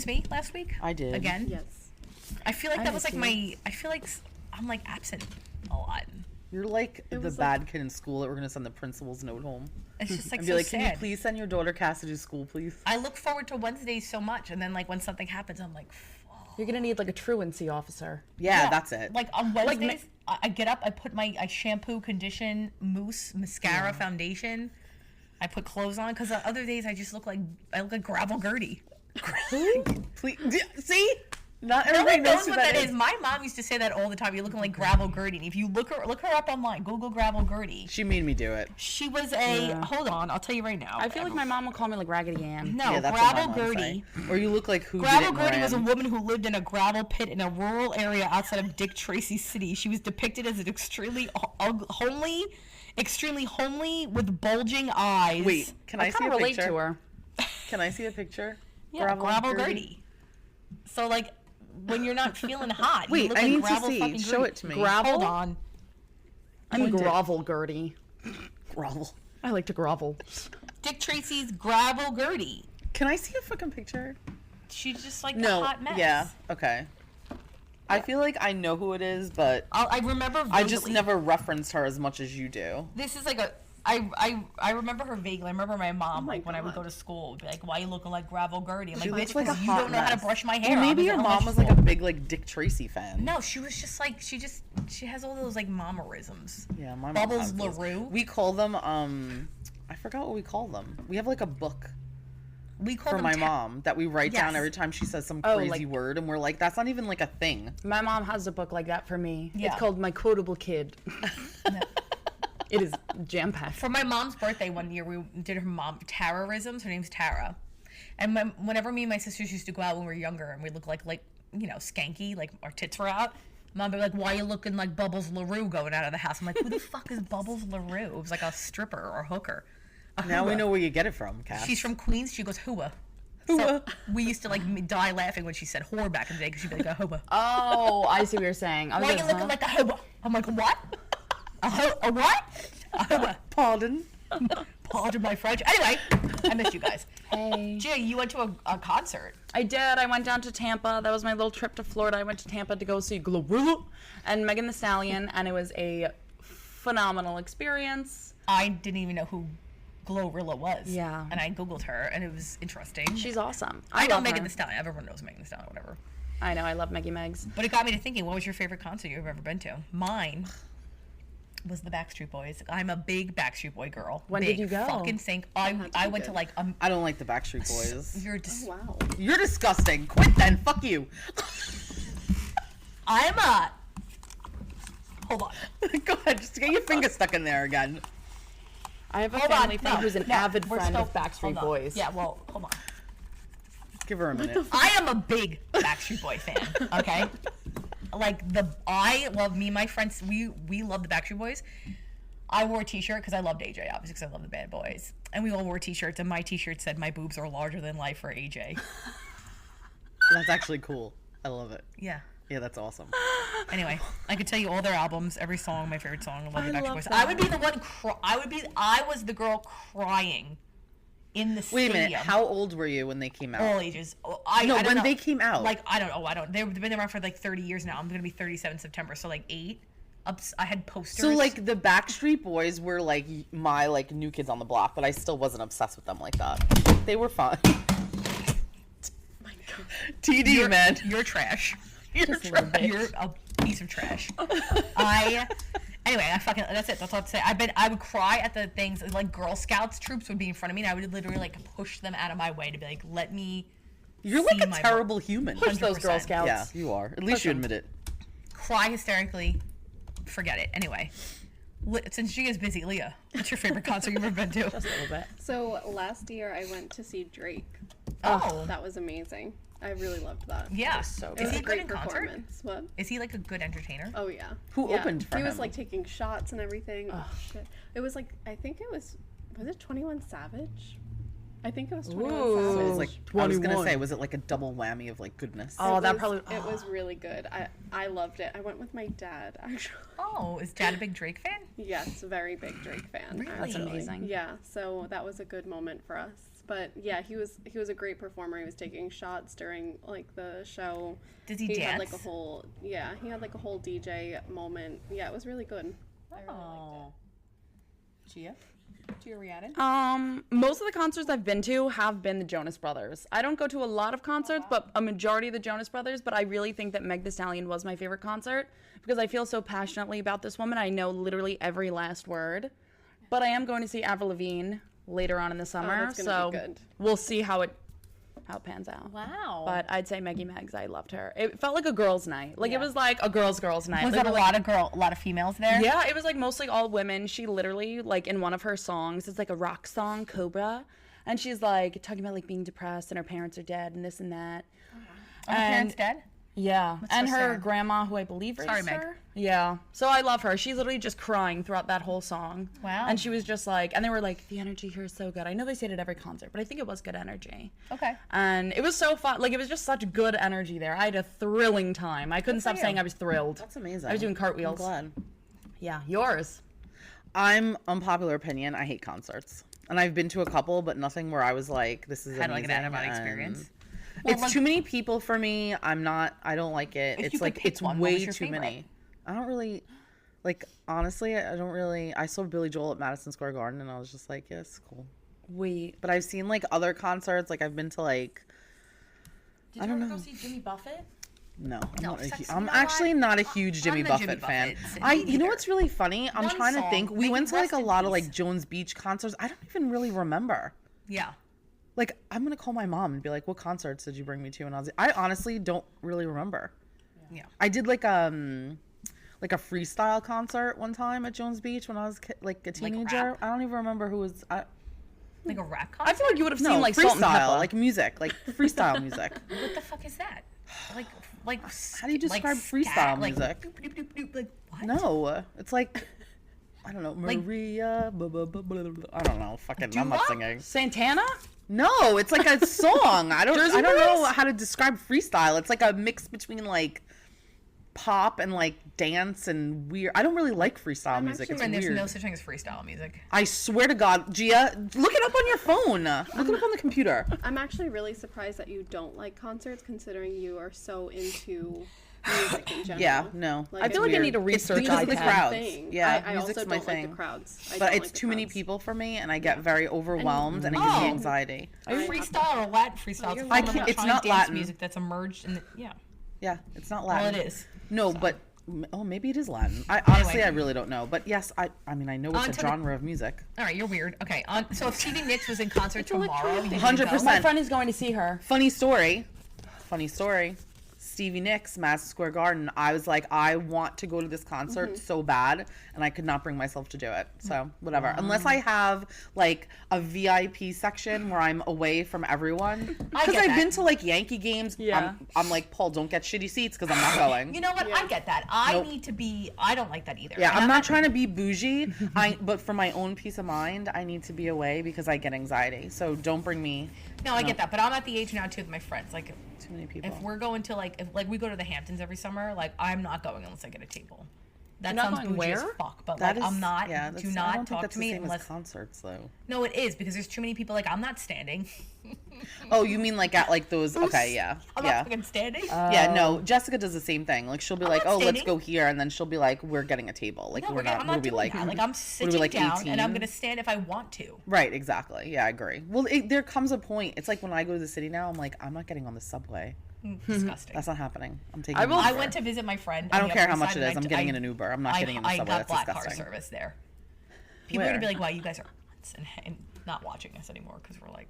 miss me last week? I did. Again? Yes. I feel like that was like I feel like I'm like absent a lot. You're like the bad kid in school that we're going to send the principal's note home. It's just like And so be like, sad. can you please send your daughter Cassidy to school, please? I look forward to Wednesdays so much, and then like when something happens, I'm like, You're gonna need like a truancy officer. Yeah, that's it. Like on Wednesdays, I get up, I shampoo, condition, mousse, mascara, foundation. I put clothes on because the other days I look like Gravel Gertie. Please, see? Not No everybody one knows knows who what that is. My mom used to say that all the time. You're looking like Gravel Gertie. And if you look her up online, Google Gravel Gertie. She made me do it. She was a hold on, I'll tell you right now. I feel like my mom would call me like Raggedy Ann. No, Yeah, that's what my Gravel mom Gertie. say. Or you look like who Gravel did it Gertie was a Moran. woman who lived in a gravel pit in a rural area outside of Dick Tracy City. She was depicted as an extremely homely with bulging eyes. Wait, can I see a relate picture? to her. Can I see a picture? Yeah, Gravel Gertie. So like when you're not feeling hot, you Wait, look I like need Gravel to see. fucking Show Gertie. it to me. Gravel? Hold on. I'm Point it. Grovel Gertie. Grovel. I like to grovel. Dick Tracy's Gravel Gertie. Can I see a fucking picture? She's just like No. a hot mess. Yeah. Okay. I feel like I know who it is, but I remember I just vaguely. never referenced her as much as you do. This is like a. I remember her vaguely. I remember my mom, my like, when I would go to school, would be like, why are you looking like Gravel Gertie? I'm She like, looks bitch, like a because you hot don't know how to mess. brush my hair. Well, maybe I your in mom was elementary like a school. big like Dick Tracy fan. No, she was just like, she has all those like mamarisms. Yeah, my mom Bubbles has those. LaRue. We call them I forgot what we call them. We have like a book We call for them my mom that we write down Yes. every time she says some Oh, crazy like- word, and we're like, that's not even like a thing. My mom has a book like that for me. Yeah. It's called My Quotable Kid. It is jam-packed. For my mom's birthday one year, we did her mom Tararisms. Her name's Tara. And whenever me and my sisters used to go out when we were younger and we look like skanky, like our tits were out, Mom would be like, why are you looking like Bubbles LaRue going out of the house? I'm like, who the fuck is Bubbles LaRue? It was like a stripper or hooker. Now we know where you get it from, Cass. She's from Queens. She goes, hooah. Hooah. So we used to like die laughing when she said whore back in the day because she'd be like, a hooah. Oh, I see what you're saying. I was Why are like, you looking like a hooah? I'm like, what? A what? A hooah. Pardon? Pardon my French. Anyway, I missed you guys. Hey. Gia, you went to a concert. I did. I went down to Tampa. That was my little trip to Florida. I went to Tampa to go see Glorilla and Megan Thee Stallion, and it was a phenomenal experience. I didn't even know who Glorilla was. Yeah. And I Googled her, and it was interesting. She's awesome. I know love Megan her. Thee Stallion. Everyone knows Megan Thee Stallion, whatever. I know. I love Meggie Megs. But it got me to thinking, what was your favorite concert you've ever been to? Mine was the Backstreet Boys. I'm a big Backstreet Boy girl. When big did you go? Fucking sync. I went to like I don't like the Backstreet Boys. You're just. Wow. You're disgusting. Quit then. Fuck you. I'm a. Hold on. Go ahead. Just get your finger stuck in there again. I have a Hold family on. friend who's an avid we're friend still- of Backstreet hold on. Boys. Yeah, well, hold on. Give her a minute. I am a big Backstreet Boy fan. Okay, like I love me and my friends. We love the Backstreet Boys. I wore a T-shirt because I loved AJ, obviously, because I love the Bad Boys, and we all wore T-shirts. And my T-shirt said, "My boobs are larger than life for AJ." That's actually cool. I love it. Yeah. Yeah, that's awesome. Anyway, I could tell you all their albums, every song, my favorite song. I love the Backstreet love Boys. that. I would be the one. I was the girl crying in the Wait a stadium. minute. How old were you when they came out? All ages. I No, don't when know. they came out. Like, I don't know. They've been around for like 30 years now. I'm going to be 37 September, so like 8. I had posters. So like the Backstreet Boys were like my like New Kids on the Block, but I still wasn't obsessed with them like that. They were fun. My God. TD, man. You're trash. You're trash. You're a piece of trash. Anyway, that's it. That's all I have to say. I would cry at the things, like Girl Scouts troops would be in front of me, and I would literally like push them out of my way to be like, let me You're see like a my terrible human. Push those Girl 100%. Scouts. Yeah, you are. At least you admit it. cry hysterically. Forget it. Anyway, since she is busy, Leah, what's your favorite concert you've ever been to? Just a little bit. So last year I went to see Drake. Oh, That was amazing. I really loved that. yeah. so It Is was he a good great in concert? performance. What? Is he like a good entertainer? Oh yeah. Who Yeah. opened for He was him? like taking shots and everything. Oh shit. It was like I think it was it 21 Savage? I think it was 21 Ooh. Savage. So it was like I was gonna 21. say, was it like a double whammy of like goodness? Oh, It that was- probably- It was really good. I loved it. I went with my dad actually. Oh, is Dad a big Drake fan? Yes, very big Drake fan. Really? That's actually. amazing. Yeah, so that was a good moment for us. But yeah, he was a great performer. He was taking shots during like the show. Did he He dance? had like a whole DJ moment. Yeah, it was really good. Oh. Gia? Gia Rhiannon? Most of the concerts I've been to have been the Jonas Brothers. I don't go to a lot of concerts, but a majority of the Jonas Brothers. But I really think that Meg Thee Stallion was my favorite concert because I feel so passionately about this woman. I know literally every last word. But I am going to see Avril Lavigne later on in the summer, that's gonna so be good. we'll see how it pans out. Wow. But I'd say Meggie Meggs. I loved her. It felt like a girls' night. Like it was like a girls' night. Was Like, that a lot of females there? Yeah, it was like mostly all women. She literally, like in one of her songs, it's like a rock song, Cobra, and she's like talking about like being depressed and her parents are dead and this and that. Are her parents dead? Yeah, and so her sad. grandma, who I believe raised Sorry, Meg. her. Yeah, so I love her. She's literally just crying throughout that whole song. Wow. And she was just like, and they were like, the energy here is so good. I know they say it at every concert, but I think it was good energy. Okay. And it was so fun. Like, it was just such good energy there. I had a thrilling time. I couldn't stop saying I was thrilled. That's amazing. I was doing cartwheels. I'm glad. Yeah, yours. I'm unpopular opinion. I hate concerts. And I've been to a couple, but nothing where I was like, this is Had like an amazing, out-of-body and experience. It's like- too many people for me. I don't like it. If you It's could like, pick it's one, what way was your too favorite? many. I don't really, like, honestly, I saw Billy Joel at Madison Square Garden and I was just like, yes, cool. Wait. But I've seen like other concerts. Like I've been to like, Did I you don't ever know. go see Jimmy Buffett? no, No, I'm you know actually what? not a huge Jimmy I'm the Buffett Jimmy fan. Buffett. You know what's really funny? I'm One trying to song. think. We May went he to like rest a in lot of peace. like Jones Beach concerts. I don't even really remember. Yeah. Like I'm gonna call my mom and be like, "What concerts did you bring me to?" And I honestly don't really remember. Yeah. I did like a freestyle concert one time at Jones Beach when I was like a teenager. rap? I don't even remember who was. Like a rap I concert? feel like you would have No, seen like Salt and freestyle, Pepper. like music, like freestyle music. What the fuck is that? Like How do you describe freestyle music? Doop, doop, doop, doop, like what? No, it's like I don't know, Maria. I don't know. Fucking, I'm not Doo-wop? singing. Santana? No, it's like a song. I don't Jersey know Boys? how to describe freestyle. It's like a mix between like pop and like dance and weird. I don't really like freestyle music. actually- It's And there's weird. no such thing as freestyle music. I swear to God, Gia, look it up on your phone. Look it up on the computer. I'm actually really surprised that you don't like concerts, considering you are so into music in general. Yeah, no. Like, I feel like I weird. need to research It's because of the iPad. crowds. Thing. Yeah, I music's also my don't thing. like the crowds. I But don't it's like the too many crowds. people for me, and I get very overwhelmed, and it gives me Oh. anxiety. Freestyle or Latin freestyle? you're It's a not- form of it's electronic not dance Latin. music that's emerged in the, yeah. Yeah, it's not Well, Latin. it is. No, but maybe it is Latin. I honestly, Anyway. I really don't know. But yes, I mean, I know On it's to a the- genre of music. All right, you're weird. Okay, so if Stevie Nicks was in concert tomorrow, you would 100%. My friend is going to see her. Funny story. Stevie Nicks, Madison Square Garden. I was like, I want to go to this concert so bad, and I could not bring myself to do it. So whatever. Unless I have like a VIP section where I'm away from everyone. I Because get I've that. been to like Yankee games. Yeah. I'm like, Paul, don't get shitty seats because I'm not going. You know what? I get that. I Nope. need to be. I don't like that either. Yeah, And I'm not trying to be bougie. But for my own peace of mind, I need to be away because I get anxiety. So don't bring me No, I get that. But I'm at the age now too with my friends. Like, too many people. if we're going to if we go to the Hamptons every summer, like I'm not going unless I get a table. That You're not sounds going bougie as where? fuck, but That like I'm is- not. yeah, Do that's- I not don't think talk that's to the me same as unless. concerts though. No, it is because there's too many people. Like I'm not standing. Oh, you mean like at like those? Okay, yeah, I'm yeah. not fucking standing. Yeah, no. Jessica does the same thing. Like she'll be like, not "Oh, let's standing. go here," and then she'll be like, "We're getting a table." Like No, we're not. I'm What not are we doing like? that. Like I'm What sitting are we like? down 18? and I'm gonna stand if I want to. Right. Exactly. Yeah, I agree. Well, there comes a point. It's like when I go to the city now, I'm like, I'm not getting on the subway. Disgusting. That's not happening. I'm taking. I will- an I Uber. went to visit my friend. I on don't the care Upper how much East it Side, is. and I'm getting in an Uber. I'm not getting in the I subway. got That's black car disgusting. service there. People are Where? gonna be like, "Wow, you guys are nuts," and not watching us anymore because we're like,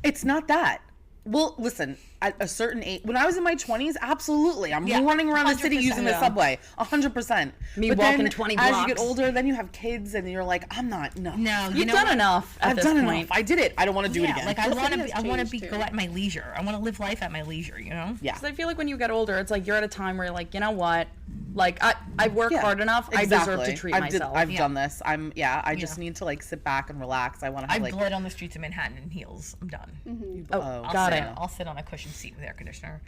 It's not that. Well, listen, at a certain age, when I was in my 20s, absolutely. I'm Yeah, running around the city 100%, using the yeah. subway. 100%. Me But walking then, 20 as you get blocks. older, then you have kids, and you're like, I'm not, no. "No, you You've know done what? enough at I've this done point. enough. I did it. I don't want to do it Yeah, again. like I The want city to. has I want to changed, be too. go at my leisure. I want to live life at my leisure. You know. yeah. Because I feel like when you get older, it's like you're at a time where you're like, you know what? Like I work Yeah, hard enough. I deserve to treat myself. I've Yeah. done this. I just need to like sit back and relax. I want to have I've like, bled on the streets of Manhattan in heels. I'm done. Oh, oh, got sit, it. I'll sit on a cushion seat with air conditioner.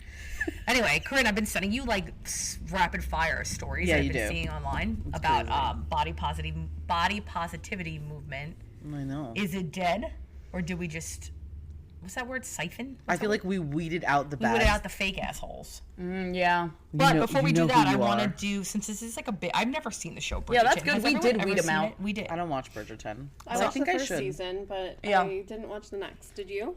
Anyway, Corinne, I've been sending you like rapid fire stories Yeah, that I've you been do. seeing online about body positivity movement. I know. Is it dead, or do we just what's that word? Siphon? I feel like we weeded out the We bad. weeded out the fake assholes. Yeah. But know- before we you do know that, who I you want to are. do, since this is like a bit, I've never seen the show Bridgerton. Yeah, that's good. Has We everyone did ever weed 'em seen out. it? We did. I don't watch Bridgerton. I So watched think the I first should. season, but Yeah. I didn't watch the next. Did you?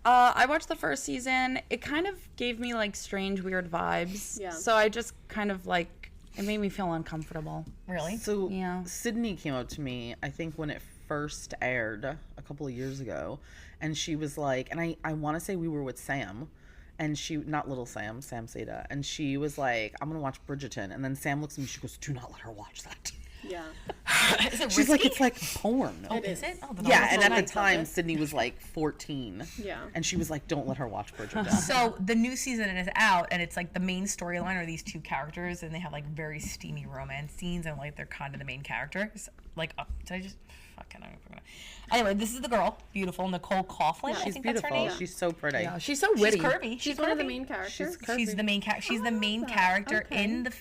I watched the first season. It kind of gave me like strange, weird vibes. Yeah. So I just kind of like, it made me feel uncomfortable. Really? So Yeah. Sydney came up to me, I think when it first aired a couple of years ago, and she was like, and I want to say we were with Sam, and she, not little Sam Seda, and she was like, I'm gonna watch Bridgerton, and then Sam looks at me, she goes, do not let her watch that. Yeah. Is it She's like, risky? it's like porn. Oh, It is is. it? Oh, the Yeah, novel's and so at the nice. time, it. Sydney was like 14. Yeah. And she was like, don't let her watch Bridgerton. So the new season is out, and it's like the main storyline are these two characters, and they have like very steamy romance scenes, and like they're kind of the main characters. Like, did I just fucking? I don't know. Anyway, this is the girl, beautiful Nicole Coughlin. I She's think beautiful. that's her name. She's so pretty. Yeah, she's so witty. She's curvy. She's one of the main characters. She's the main she's the main that. character Okay. in the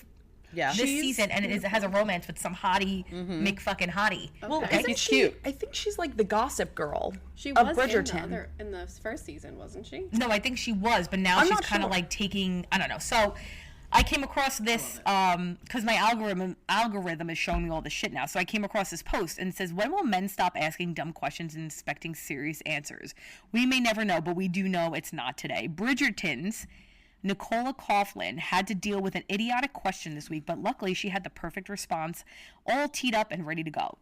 Yeah. this season, and it has a romance with some hottie McFucking hottie. Well, okay? She's cute. I think she's like the gossip girl She of was Bridgerton. in the first season, wasn't she? No, I think she was, but now I'm she's not kind of sure. like taking. I don't know. So I came across this because my algorithm is showing me all this shit now. So I came across this post and it says, "When will men stop asking dumb questions and expecting serious answers? We may never know, but we do know it's not today." Bridgerton's Nicola Coughlin had to deal with an idiotic question this week, but luckily she had the perfect response, all teed up and ready to go.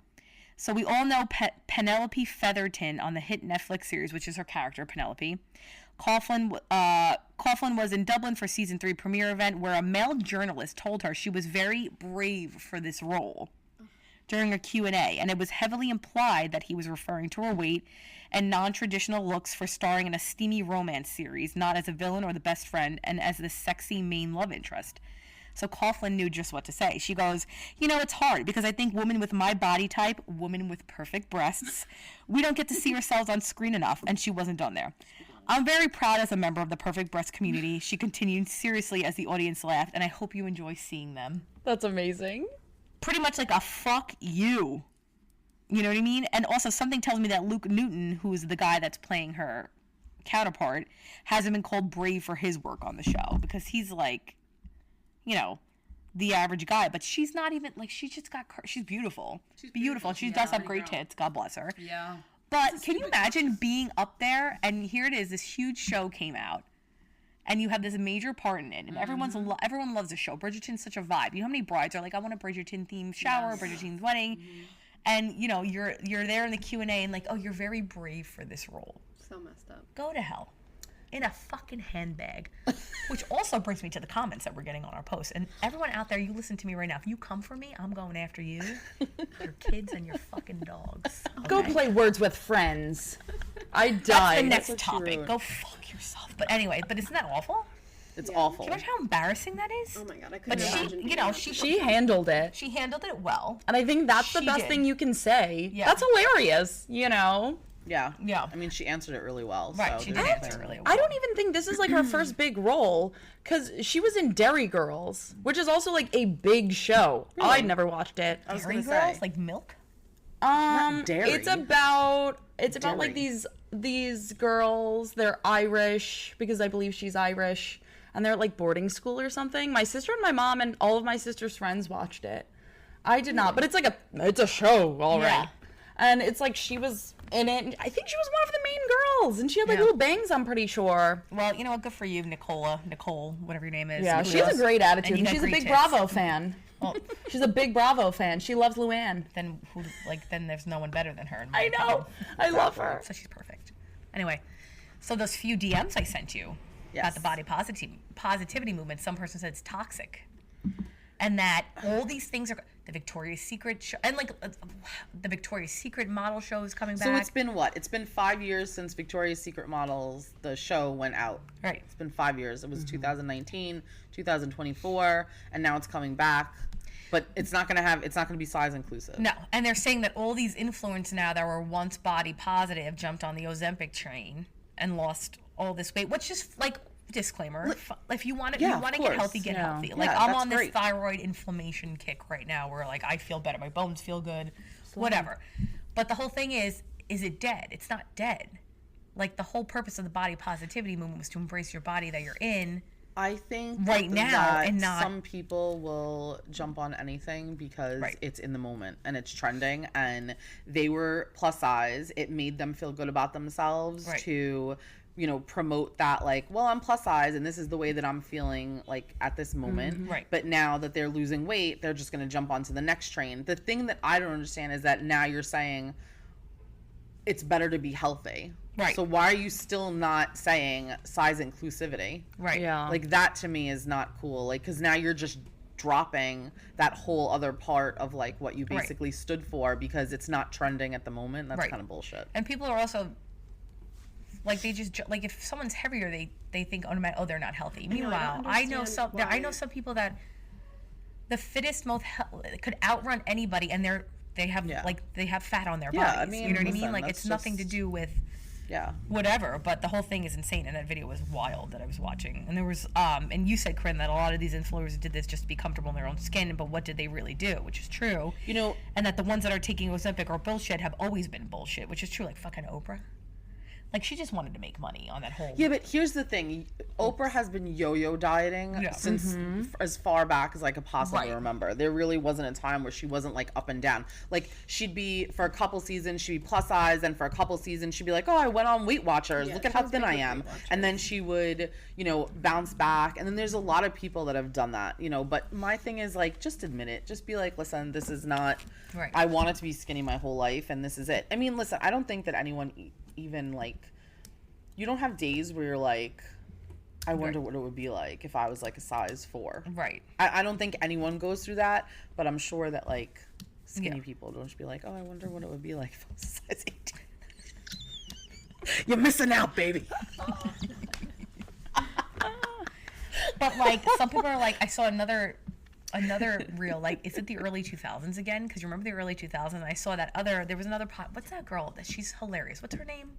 So we all know Penelope Featherton on the hit Netflix series, which is her character, Penelope. Coughlin was in Dublin for season 3 premiere event where a male journalist told her she was very brave for this role during a Q&A, and it was heavily implied that he was referring to her weight and non-traditional looks for starring in a steamy romance series, not as a villain or the best friend, and as the sexy main love interest. So Coughlin knew just what to say. She goes, it's hard because I think women with my body type, women with perfect breasts, we don't get to see ourselves on screen enough, and she wasn't done there. I'm very proud as a member of the perfect breast community, she continued seriously as the audience laughed, and I hope you enjoy seeing them. That's amazing. Pretty much like a fuck you. You know what I mean? And also something tells me that Luke Newton, who is the guy that's playing her counterpart, hasn't been called brave for his work on the show because he's like, the average guy. But she's not even like, she's beautiful. She's beautiful. She does have great tits. God bless her. Yeah. But can you imagine being up there and here it is, this huge show came out and you have this major part in it and everyone loves the show. Bridgerton's such a vibe. You know how many brides are like, I want a Bridgerton themed shower, Bridgerton's wedding. And you're there in the Q&A and like, oh, you're very brave for this role. So messed up. Go to hell. In a fucking handbag. Which also brings me to the comments that we're getting on our post. And everyone out there, you listen to me right now. If you come for me, I'm going after you, your kids, and your fucking dogs. Go okay? play Words with Friends. I That's died. the next That's topic. true. Go fuck yourself. But anyway, isn't that awful? It's Yeah. awful. Can you imagine how embarrassing that is? Oh my god, I But couldn't she, imagine. being she, that. She handled it. she handled it well. And I think that's the She best did. thing you can say. Yeah. That's hilarious, Yeah. Yeah. I mean, she answered it really well. Right, so she there's did answer nothing- really well. I don't even think this is like her first big role because she was in Dairy Girls, which is also like a big show. I never watched it. I was Dairy gonna girls, say. like milk? dairy. It's about like Dairy. these girls. They're Irish because I believe she's Irish, and they're at like boarding school or something. My sister and my mom and all of my sister's friends watched it. I did not, but it's a show, all right. Yeah. And it's like she was in it. And I think she was one of the main girls, and she had like Yeah. little bangs. I'm pretty sure. Well, you know what? Good for you, Nicole, whatever your name is. Yeah, Who she has knows? a great attitude, you and got she's a great big tits. Bravo fan. Well, She's a big Bravo fan. She loves Luann. then then there's no one better than her. In my I know. opinion. I love her. So she's perfect. Anyway, so those few DMs I sent you about Yes. the body positivity movement, some person said it's toxic. And that all these things are the Victoria's Secret show, and like the Victoria's Secret model show is coming back. So it's been what? It's been 5 years since Victoria's Secret Models, the show, went out. Right. It's been 5 years. It was 2019, 2024, and now it's coming back. But it's not gonna be size inclusive. No, and they're saying that all these influencers now that were once body positive jumped on the Ozempic train and lost all this weight, which is like disclaimer. If you want to, Yeah, you want of to get course. healthy, get Yeah. healthy. Like Yeah, I'm that's on this great. thyroid inflammation kick right now, where like I feel better, my bones feel good, whatever. But the whole thing is it dead? It's not dead. like the whole purpose of the body positivity movement was to embrace your body that you're in. I think right now that and not some people will jump on anything because it's in the moment and it's trending, and they were plus size. It made them feel good about themselves to, you know, promote that, like, well, I'm plus size and this is the way that I'm feeling like at this moment. Right. But now that they're losing weight, they're just going to jump onto the next train. The thing that I don't understand is that now you're saying it's better to be healthy. Right. So why are you still not saying size inclusivity? Right. Yeah. Like, that to me is not cool. Like, because now you're just dropping that whole other part of like what you basically stood for because it's not trending at the moment. That's kind of bullshit. And people are also like, they just like, if someone's heavier, they think, oh, they're not healthy. Meanwhile, I know some people that the fittest, most could outrun anybody, and they have fat on their bodies. I mean, you know what I listen, mean? Like, it's nothing to do with whatever, but the whole thing is insane, and that video was wild that I was watching. And there was and you said, Curinne, that a lot of these influencers did this just to be comfortable in their own skin, but what did they really do? Which is true. You know, and that the ones that are taking Ozempic or bullshit have always been bullshit, which is true. Like fucking Oprah. Like, she just wanted to make money on that whole... Yeah, but here's the thing. Oprah has been yo-yo dieting since as far back as I could possibly remember. There really wasn't a time where she wasn't, like, up and down. Like, she'd be, for a couple seasons, she'd be plus size, and for a couple seasons, she'd be like, oh, I went on Weight Watchers. Look at how thin I am. And then she would, you know, bounce back. And then there's a lot of people that have done that, you know. But my thing is, like, just admit it. Just be like, listen, this is not... Right. I wanted to be skinny my whole life, and this is it. I mean, listen, I don't think that anyone... even like, you don't have days where you're like, I wonder what it would be like if I was like a size 4. Right. I don't think anyone goes through that, but I'm sure that like skinny people don't just be like, oh, I wonder what it would be like if I was a size 18. You're missing out, baby. But like, some people are like, I saw another reel, like, is it the early 2000s again? Because you remember the early 2000s? I saw there was another what's that girl? She's hilarious. What's her name?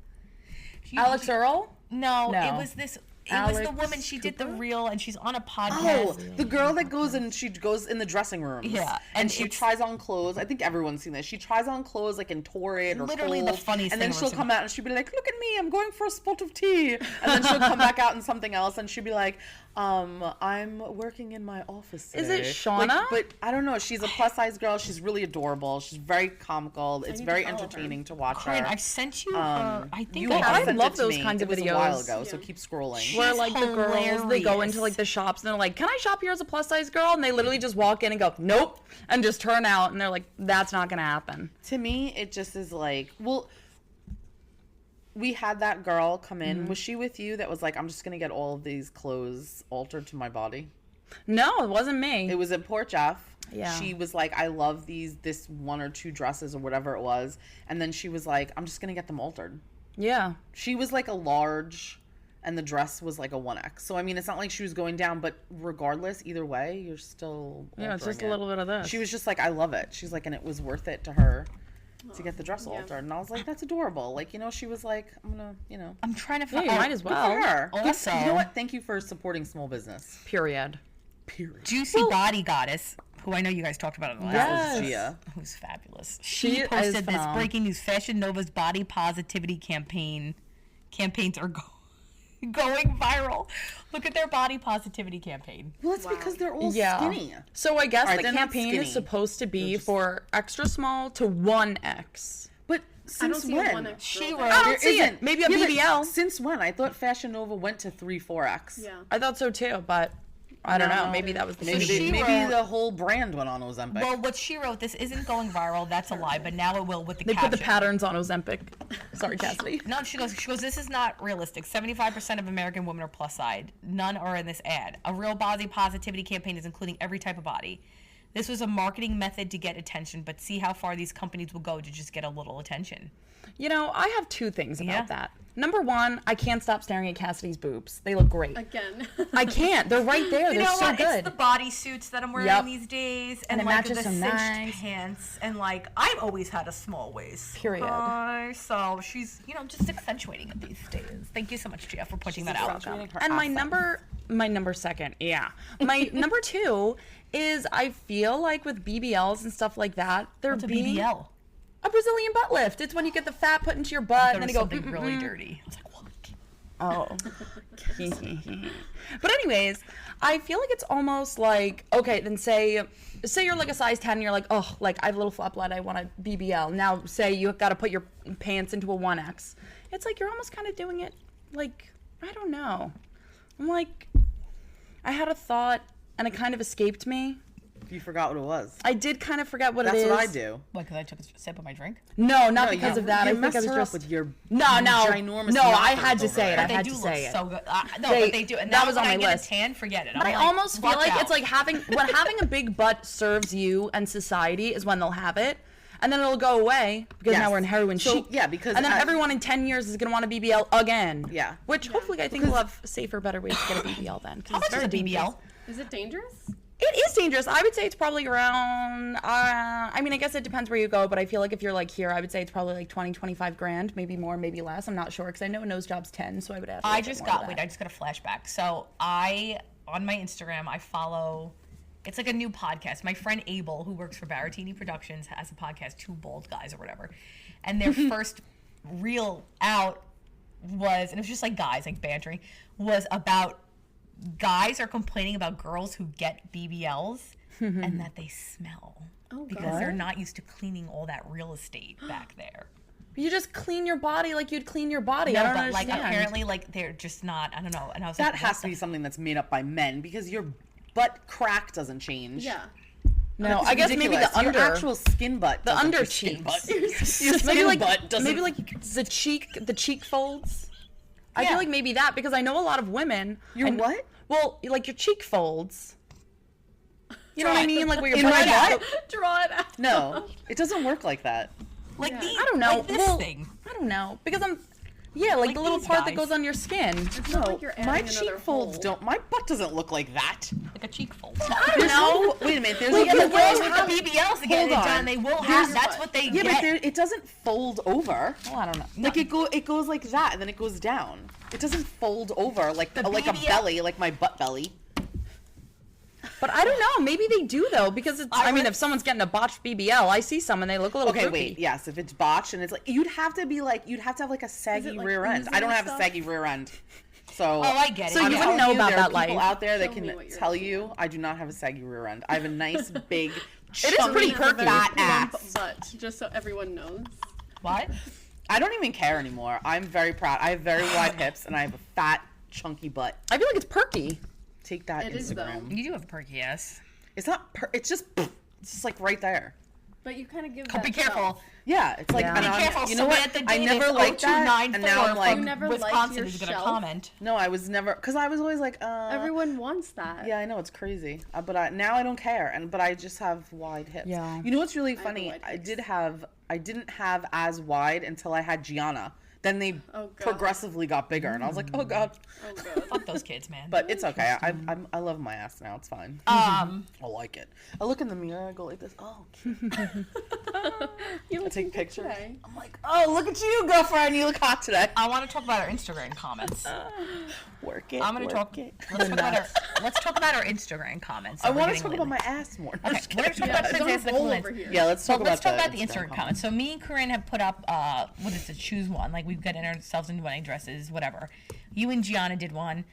Alex Earl? No, it was this. It was the woman. She did the reel, and she's on a podcast. Oh, the girl that goes in the dressing rooms. Yeah, and she tries on clothes. I think everyone's seen this. She tries on clothes like in torrid or literally cold, the funniest and then thing she'll come out and she'll be like, "Look at me, I'm going for a spot of tea," and then she'll come back out in something else, and she'll be like, I'm working in my office today. Is it Shauna? Like, but I don't know. She's a plus size girl. She's really adorable. She's very comical. It's very entertaining to watch Corinne, her. I've sent you. I think you I sent love it to those me. kinds of It was videos. a while ago, so keep scrolling. Where like the girls, they go into like the shops and they're like, can I shop here as a plus size girl? And they literally just walk in and go, nope, and just turn out, and they're like, that's not gonna happen. To me, it just is like, well, we had that girl come in. Was she with you that was like, I'm just gonna get all of these clothes altered to my body? No, it wasn't me. It was at Port Jeff. Yeah. She was like, I love this 1 or 2 dresses or whatever it was. And then she was like, I'm just gonna get them altered. Yeah. She was like a large and the dress was like a 1X. So I mean, it's not like she was going down, but regardless, either way, you're still it's just altering a little bit of this. She was just like, I love it. She's like, and it was worth it to her to get the dress altered. And I was like, that's adorable. Like, you know, she was like, I'm gonna, you know. I'm trying to Yeah, find. you might as well. Good for her. Also, you know what? Thank you for supporting small business. Period. Juicy Body Goddess, who I know you guys talked about in the last. That was Gia. Who's fabulous. She She is posted this phenomenal. breaking news: Fashion Nova's body positivity campaigns are going viral. Look at their body positivity campaign. Well, it's because they're all Yeah. skinny. So I guess Alright, the they're not campaign is skinny. supposed to be for extra small to 1X. But I don't since see when? a 1X. She girl wrote- there. I don't see it. Maybe a but BBL. Since when? I thought Fashion Nova went to 3, 4X. Yeah. I thought so too, but I don't know. No. Maybe that was the Maybe, she maybe wrote- the whole brand went on Ozempic. Well, what she wrote, this isn't going viral. That's a lie, but now it will with the They caption. put the patterns on Ozempic. Sorry, Cassidy. No, she goes, this is not realistic. 75% of American women are plus size. None are in this ad. A real body positivity campaign is including every type of body. This was a marketing method to get attention, but see how far these companies will go to just get a little attention. You know, I have 2 things about Yeah. that. Number 1, I can't stop staring at Cassidy's boobs. They look great. Again. I can't. They're right there. You They're know so what? good. It's the bodysuits that I'm wearing Yep. these days, And it like matches the so cinched nice. pants, and like I've always had a small waist. Period. So she's, just accentuating it these days. Thank you so much, Gia, for pointing that out. Accentuating her And my accent. number second, yeah. My number 2 is I feel like with BBLs and stuff like that, they're What's a being BBL? a Brazilian butt lift. It's when you get the fat put into your butt and then There you was go something really dirty. I was like, Oh. But anyways, I feel like it's almost like, okay, then say you're like a size 10 and you're like, oh, like I have a little flap leg, I want a BBL. Now say you got to put your pants into a 1X. It's like you're almost kind of doing it like, I don't know. I'm like, I had a thought and it kind of escaped me. You forgot what it was. I did kind of forget what it is. That's what I do. What, because I took a sip of my drink? No, not because of that. You I think I messed was her up just with your No, ginormous I knockers had to over say it. there. I They had do to look say it. so good. No, They- but they do. And that now was when on I my get list. a tan, forget it. But I I'm like, almost feel watch like out. it's like having a big butt serves you and society is when they'll have it. And then it'll go away because Yes. now we're in heroin So, chic. yeah, because and then I- everyone in 10 years is going to want a BBL again. Yeah. Which hopefully I think we'll have safer, better ways to get a BBL then. 'Cause How it's much is very a BBL? dangerous. Is it dangerous? It is dangerous. I would say it's probably around, I mean, I guess it depends where you go, but I feel like if you're like here, I would say it's probably like 20, 25 grand, maybe more, maybe less. I'm not sure because I know a nose job's 10, so I would add. I just got a flashback. So on my Instagram, I follow, it's like a new podcast. My friend Abel, who works for Baratini Productions, has a podcast, Two Bald Guys or whatever. And their first reel out was, and it was just like guys, like bantering, was about guys are complaining about girls who get BBLs and that they smell. Oh, Because God. they're not used to cleaning all that real estate back there. You just clean your body like you'd clean your body. No, I don't but understand. like apparently like they're just not, I don't know. And I was That like, has to be something that's made up by men because your butt crack doesn't change. Yeah. No, It's I guess maybe ridiculous. the under, Your actual skin butt. the doesn't- under your skin cheeks. butt. Your skin maybe like butt doesn't- maybe like the cheek folds. I Yeah. feel like maybe that because I know a lot of women. Your and- what? Well, like your cheek folds. You know what I mean? Like where your In my butt. butt? Draw it out. No, it doesn't work like that. like Yeah. these, I don't know. like this Well, thing. I don't know because I'm. Yeah, like Like the little these part that guys. goes on your skin. It's not like you're adding my another cheek folds hole. don't. My butt doesn't look like that. Like a cheek fold. I don't know. Wait a minute. There's Yeah, a but girls with have- the BBLs to get Hold it on. done, they will Here's have. your That's butt. what they Yeah, but get. it doesn't fold over. Well, I don't know. Like it goes like that, and then it goes down. It doesn't fold over like The like a BBL belly, like my butt belly. But I don't know. Maybe they do though, because it's. I mean, would- if someone's getting a botched BBL, I see some and they look a little. Okay, crooked. wait. Yes, if it's botched and it's like you'd have to have like a saggy like rear end. oozing I don't have a stuff? saggy rear end. So Oh, I get it. So yeah. you I'm wouldn't telling know you, about there that are people life. out there that Show me can what you're tell doing. you I do not have a saggy rear end. I have a nice big is pretty chunky, perky. fat Plump ass. butt, just so everyone knows. What? I don't even care anymore. I'm very proud. I have very wide hips and I have a fat chunky butt. I feel like it's perky. Take that, It is, though. Instagram. You do have a perky ass. It's not. It's just like right there. But you kind of give Oh, that be careful. shelf. Yeah, it's like Yeah. and Be I'm- careful. You know somebody what? at the I date never is liked that, 0294 and now I'm like, You never liked Wisconsin your is gonna shelf? comment. no, I was never because I was always like, Everyone wants that. Yeah, I know it's crazy, but now I don't care, but I just have wide hips. Yeah. You know what's really have funny? wide I hips. didn't have as wide until I had Gianna. Then they Oh, God. progressively got bigger, and I was like, oh god. Oh, God. Fuck those kids, man. But it's okay. I love my ass now. It's fine. I like it. I look in the mirror. I go like this. Oh, You I look take good pictures. today. I'm like, oh, look at you, girlfriend. You look hot today. I want to talk about our Instagram comments. Work it. I'm gonna work talk. it. Let's talk about our Instagram comments. I that we're want to getting talk about lately. my ass more. Okay, we're gonna talk about Don't fantastic roll comments. over here. Yeah, let's talk Well, let's talk about about the Instagram comments. comments. So me and Curinne have put up, what is it, choose one. Like we've gotten ourselves into wedding dresses, whatever. You and Gianna did one.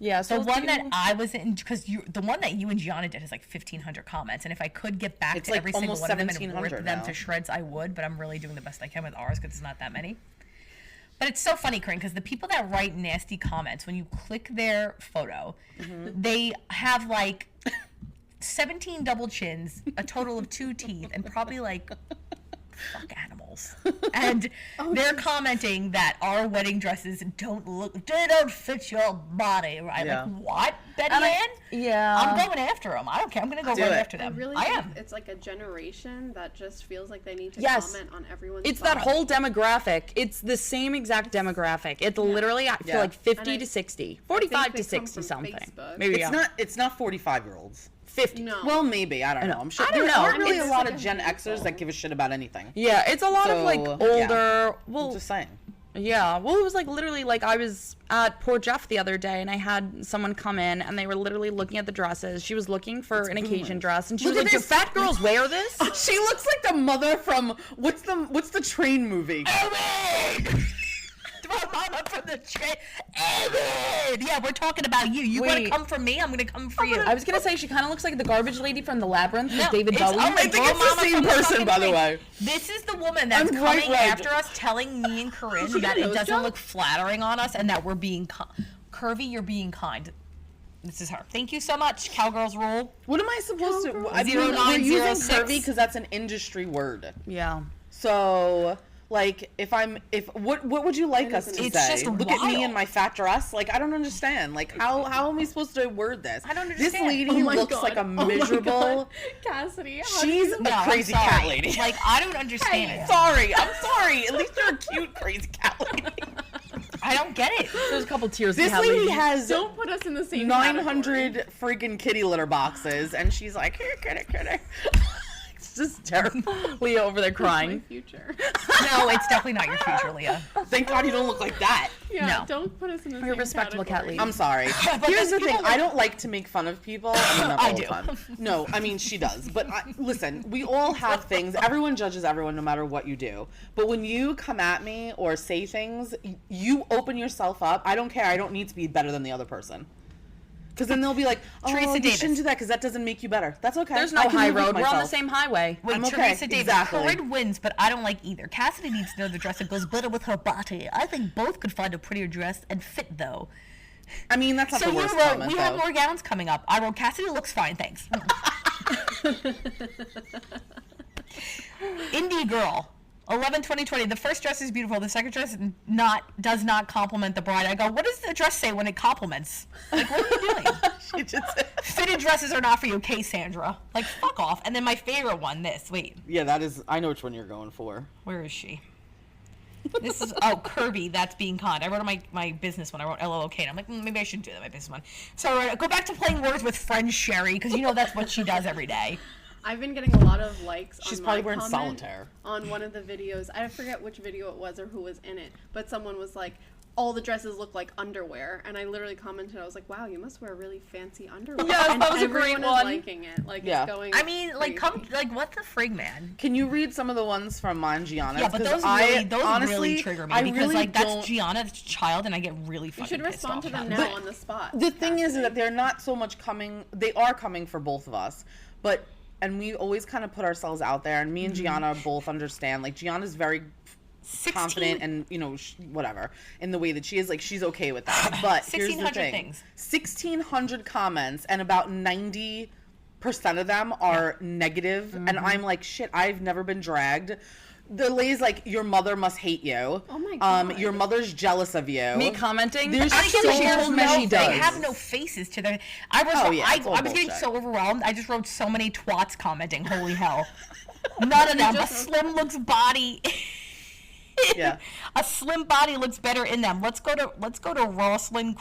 Yeah. So The one that I was in, because the one that you and Gianna did has like 1,500 comments, and if I could get back It's to like every single almost one of them and 1,700 rip them now. to shreds, I would. But I'm really doing the best I can with ours because it's not that many. But it's so funny, Corinne, because the people that write nasty comments, when you click their photo, they have like 17 double chins, a total of 2 teeth, and probably like fuck animals. And they're commenting that our wedding dresses they don't fit your body right. Yeah. Like, what, Betty And Ann? yeah. I'm going after them. I don't care. I'm going to go Do right it. after I them. really I think am. it's like a generation that just feels like they need to Yes. comment on everyone's It's that body. whole demographic. It's the same exact demographic. It's literally, I feel Yeah. like 50 And to 60, I 45 think to they come 60 from something. Facebook. Maybe It's not 45-year-olds. 50. No. Well, maybe. I don't know. I'm sure I don't there know. aren't really It's a lot like of a Gen handful. Xers that give a shit about anything. Yeah, it's a lot of like So, older. I'm Well, just saying. yeah. Well, it was like literally like I was at Poor Jeff the other day and I had someone come in and they were literally looking at the dresses. She was looking for an occasion dress and she Look was at like, "Do this. fat girls wear this?" She looks like the mother from what's the train movie? Throw mom up for the yeah, we're talking about you. You want to Wait. come for me? I'm gonna come for you. I was gonna say she kind of looks like the garbage lady from the Labyrinth with David it's Bowie. all right. I think Girl it's the mama same from the person, fucking by the thing. way. This is the woman that's I'm quite coming right. after us, telling me and Curinne she that get a it nose doesn't job? look flattering on us and that we're being curvy. You're being kind. This is her. Thank you so much, Cowgirls rule. What am I supposed to? I mean, 0906. we're using curvy because that's an industry word. Yeah. So, like, what would you like us to It's say? just Look at me wild. in my fat dress. Like, I don't understand. Like, how am I supposed to word this? I don't This understand. lady Oh my looks God. like a Oh my miserable. God. Cassidy. how do She's you- a No, I'm crazy sorry. cat lady. Like, I don't understand it. Sorry, I'm sorry. At least you're a cute crazy cat lady. I don't get it. There's a couple tears. This cat lady lady. has Don't put us in the same 900 freaking kitty litter boxes, and she's like, here, kitty. It's just terrible. Leah over there category. crying. My future. No, it's definitely not your future, Leah. Thank God you don't look like that. Yeah, No. don't put us in the You're a same respectable cat category. lady. I'm sorry. But Here's then the thing. people I don't like to make fun of people. I mean, not I all do. the time. No, I mean, she does. But listen, we all have things. Everyone judges everyone no matter what you do. But when you come at me or say things, you open yourself up. I don't care. I don't need to be better than the other person. Because then they'll be like, oh, Teresa you Davis. shouldn't do that because that doesn't make you better. That's okay. There's I no can high live with road. We're on the myself. same highway. Wait, I'm okay, Teresa Davis. exactly. Corinne wins, but I don't like either. Cassidy needs to know the dress that goes better with her body. I think both could find a prettier dress and fit, though. I mean, that's not So the you worst wrote, comment, we though. have more gowns coming up. I wrote, Cassidy looks fine, thanks. Indie girl. 11/20/20. The first dress is beautiful. The second dress does not compliment the bride. I go, what does the dress say when it compliments? Like, what are you doing? She just said, Fitted dresses are not for you, okay, Sandra. Like, fuck off. And then my favorite one, this. Wait, yeah, that is, I know which one you're going for. where is she? This is, curvy, that's being kind. I wrote on my business one. I wrote LOOK, and I'm like, maybe I shouldn't do that, my business one. So I wrote, go back to playing words with friend Sherry, because you know that's what she does every day. I've been getting a lot of likes She's on probably my wearing comment solitaire. on one of the videos. I forget which video it was or who was in it, but someone was like, all the dresses look like underwear, and I literally commented, I was like, wow, you must wear really fancy underwear. Yes, and that was a great everyone one. is liking it. Like, Yeah. it's going I mean, like, crazy. what the frig, man? Can you read some of the ones from Gianna's? Yeah, but 'Cause those honestly, really trigger me I because, really like, that's don't- Gianna's child, and I get really You fucking should pissed respond off to them about now it. on the spot. The thing is Cassidy. that they're not so much coming. They are coming for both of us, but and we always kind of put ourselves out there. And me and Gianna both understand. Like Gianna's very 16 confident and whatever in the way that she is. Like she's okay with that. But here's the 1,600 thing: things. 1,600 comments, and about 90% of them are negative. And I'm like, shit. I've never been dragged. The lady's like, your mother must hate you. Oh my God. Your mother's jealous of you. Me commenting. There's I so get she has many no, they does. have no faces to them. I was, Oh, yeah, it's all I was getting bullshit. so overwhelmed. I just wrote so many twats commenting. Holy hell! None of them. A slim looks body. Yeah. A slim body looks better in them. Let's go to Rosslyn.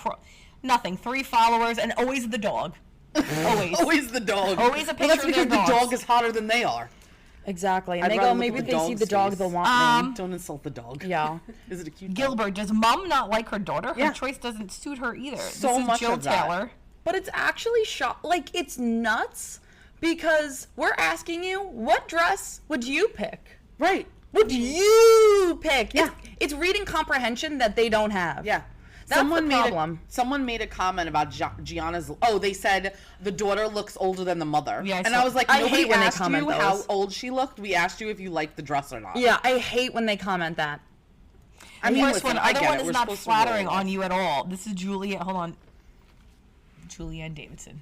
Nothing. 3 followers and always the dog. Always. Always the dog. Always a Well, picture that's of because their the dog dogs. is hotter than they are. Exactly. And I'd they rather go, look maybe at if the they see dog's the dog, face. they'll want me. Don't insult the dog. Yeah. Is it a cute dog? Gilbert, does mom not like her daughter? Her Yeah. choice doesn't suit her either. So this is much Jill of that. Taylor. But it's actually like, it's nuts because we're asking you, what dress would you pick? Right. Would you pick? Yeah. It's reading comprehension that they don't have. Yeah. That's the problem. Someone made a comment about Gianna's. Oh, they said the daughter looks older than the mother. Yeah, I and saw- I was like, I nobody hate when they asked comment you how those. old she looked. We asked you if you liked the dress or not. Yeah, I hate when they comment that. I mean, First listen, one, I other get one it. is We're not supposed to roll flattering with on it. you at all. This is Julianne. Hold on. Julianne Davidson.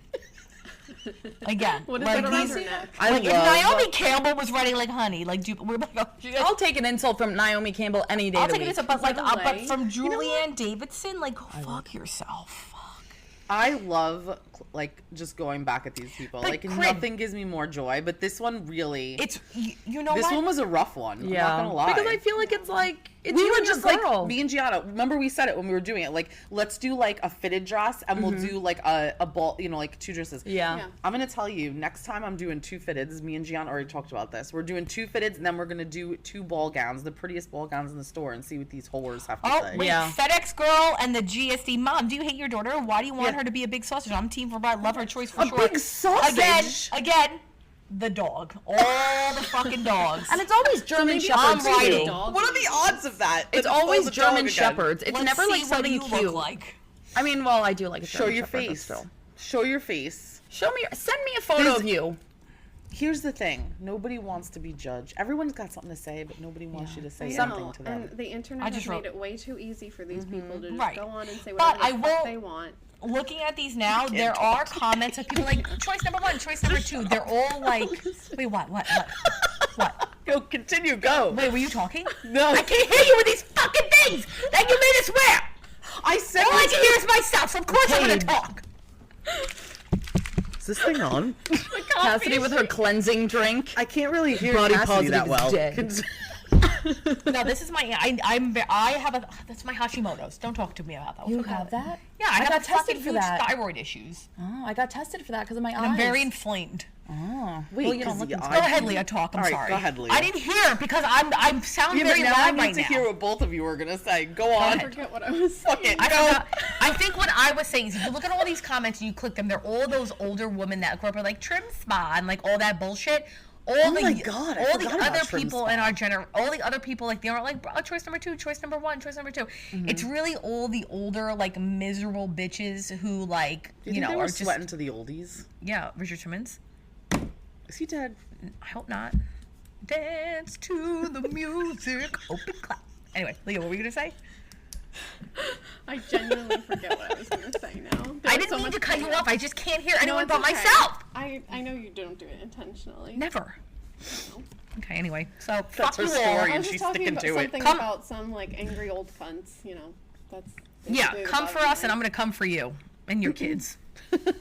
Again, What is like, that around these- her neck? I like if love- Naomi Campbell was writing like honey, like we're like, oh, she- I'll take an insult from Naomi Campbell any day I'll of the take it week. as a but like that a but lay? from You know what? Julianne Davidson, like go fuck yourself. I love like just going back at these people. But Like Corinne- nothing gives me more joy, but this one really. It's you know this what? one was a rough one. Yeah. I'm not gonna lie. Because I feel like it's like, it's we you were and your just like girl. me and Gianna. Remember we said it when we were doing it. Like let's do like a fitted dress, and we'll do like a ball. Like 2 dresses. Yeah. Yeah. I'm gonna tell you next time I'm doing 2 fitteds. Me and Gianna already talked about this. We're doing 2 fitteds, and then we're gonna do 2 ball gowns, the prettiest ball gowns in the store, and see what these whores have to Oh say. wait, Yeah. FedEx girl and the GSD mom. Do you hate your daughter? Why do you want Yeah. her to be a big sausage? I'm team for bride. Love her choice for A sure. big sausage? Again. the dog. All the fucking dogs. And it's always German maybe shepherds I'm writing. too. What are the odds of that? It's always German shepherds. It's Let's never see like what something you cute. look like. I mean, well, I do like a Show German your shepherd, but face. still. Show your face. Show me. Send me a photo There's- of you. Here's the thing. Nobody wants to be judged. Everyone's got something to say, but nobody wants you to say I something know, to them. and the internet I has just made wrote- it way too easy for these people to just Right. go on and say But whatever I the will- fuck they want. Looking at these now, there are comments of people like choice number 1, choice number 2. They're all like, wait, what? Go, continue, go. Wait, were you talking? No. I can't hear you with these fucking things that you made us wear. I said All I can hear is myself, so of course I'm gonna Paige. talk. Is this thing on? Cassidy with her cleansing drink. I can't really hear Body Cassidy that positive well. is dead. No, this is my. I have a. That's my Hashimoto's. Don't talk to me about that. You What's it have called? that? Yeah, I got got tested fucking for huge that. thyroid issues. Oh, I got tested for that because of my eyes. I'm very inflamed. Oh, Wait, well, you don't 'cause look the into Go I- ahead, Leah. Talk. I'm All right, sorry. go ahead, Leah. I didn't hear because I'm sound Yeah, but very now I loud need right to now. hear what both of you were gonna say. Go I on. forget what I was saying. Fuck it. I Go. forgot. I think what I was saying is if you look at all these comments and you click them, they're all those older women that grew up with like trim spa and like all that bullshit. All my God, I all the forgot about other trim people spa. in our all the other people like they are like choice number 2, choice number 1, choice number 2. It's really all the older like miserable bitches who like Do you think they are were just sweating to the oldies? yeah. Richard Simmons. Is he dead? I hope not. Dance to the music. Open clap. Anyway, Leah, what were you gonna say? I genuinely forget what I was going to say now. There I was didn't so mean much to cut you going on. off. I just can't hear No, anyone it's but okay. myself. I know you don't do it intentionally. Never. Okay, anyway. So That's fuck her you story. all. I and was she's just talking sticking about to it. something Come- about some like angry old cunts. You know, that's Yeah, basically come the for bottom us and I'm line. gonna come for you and your kids. Because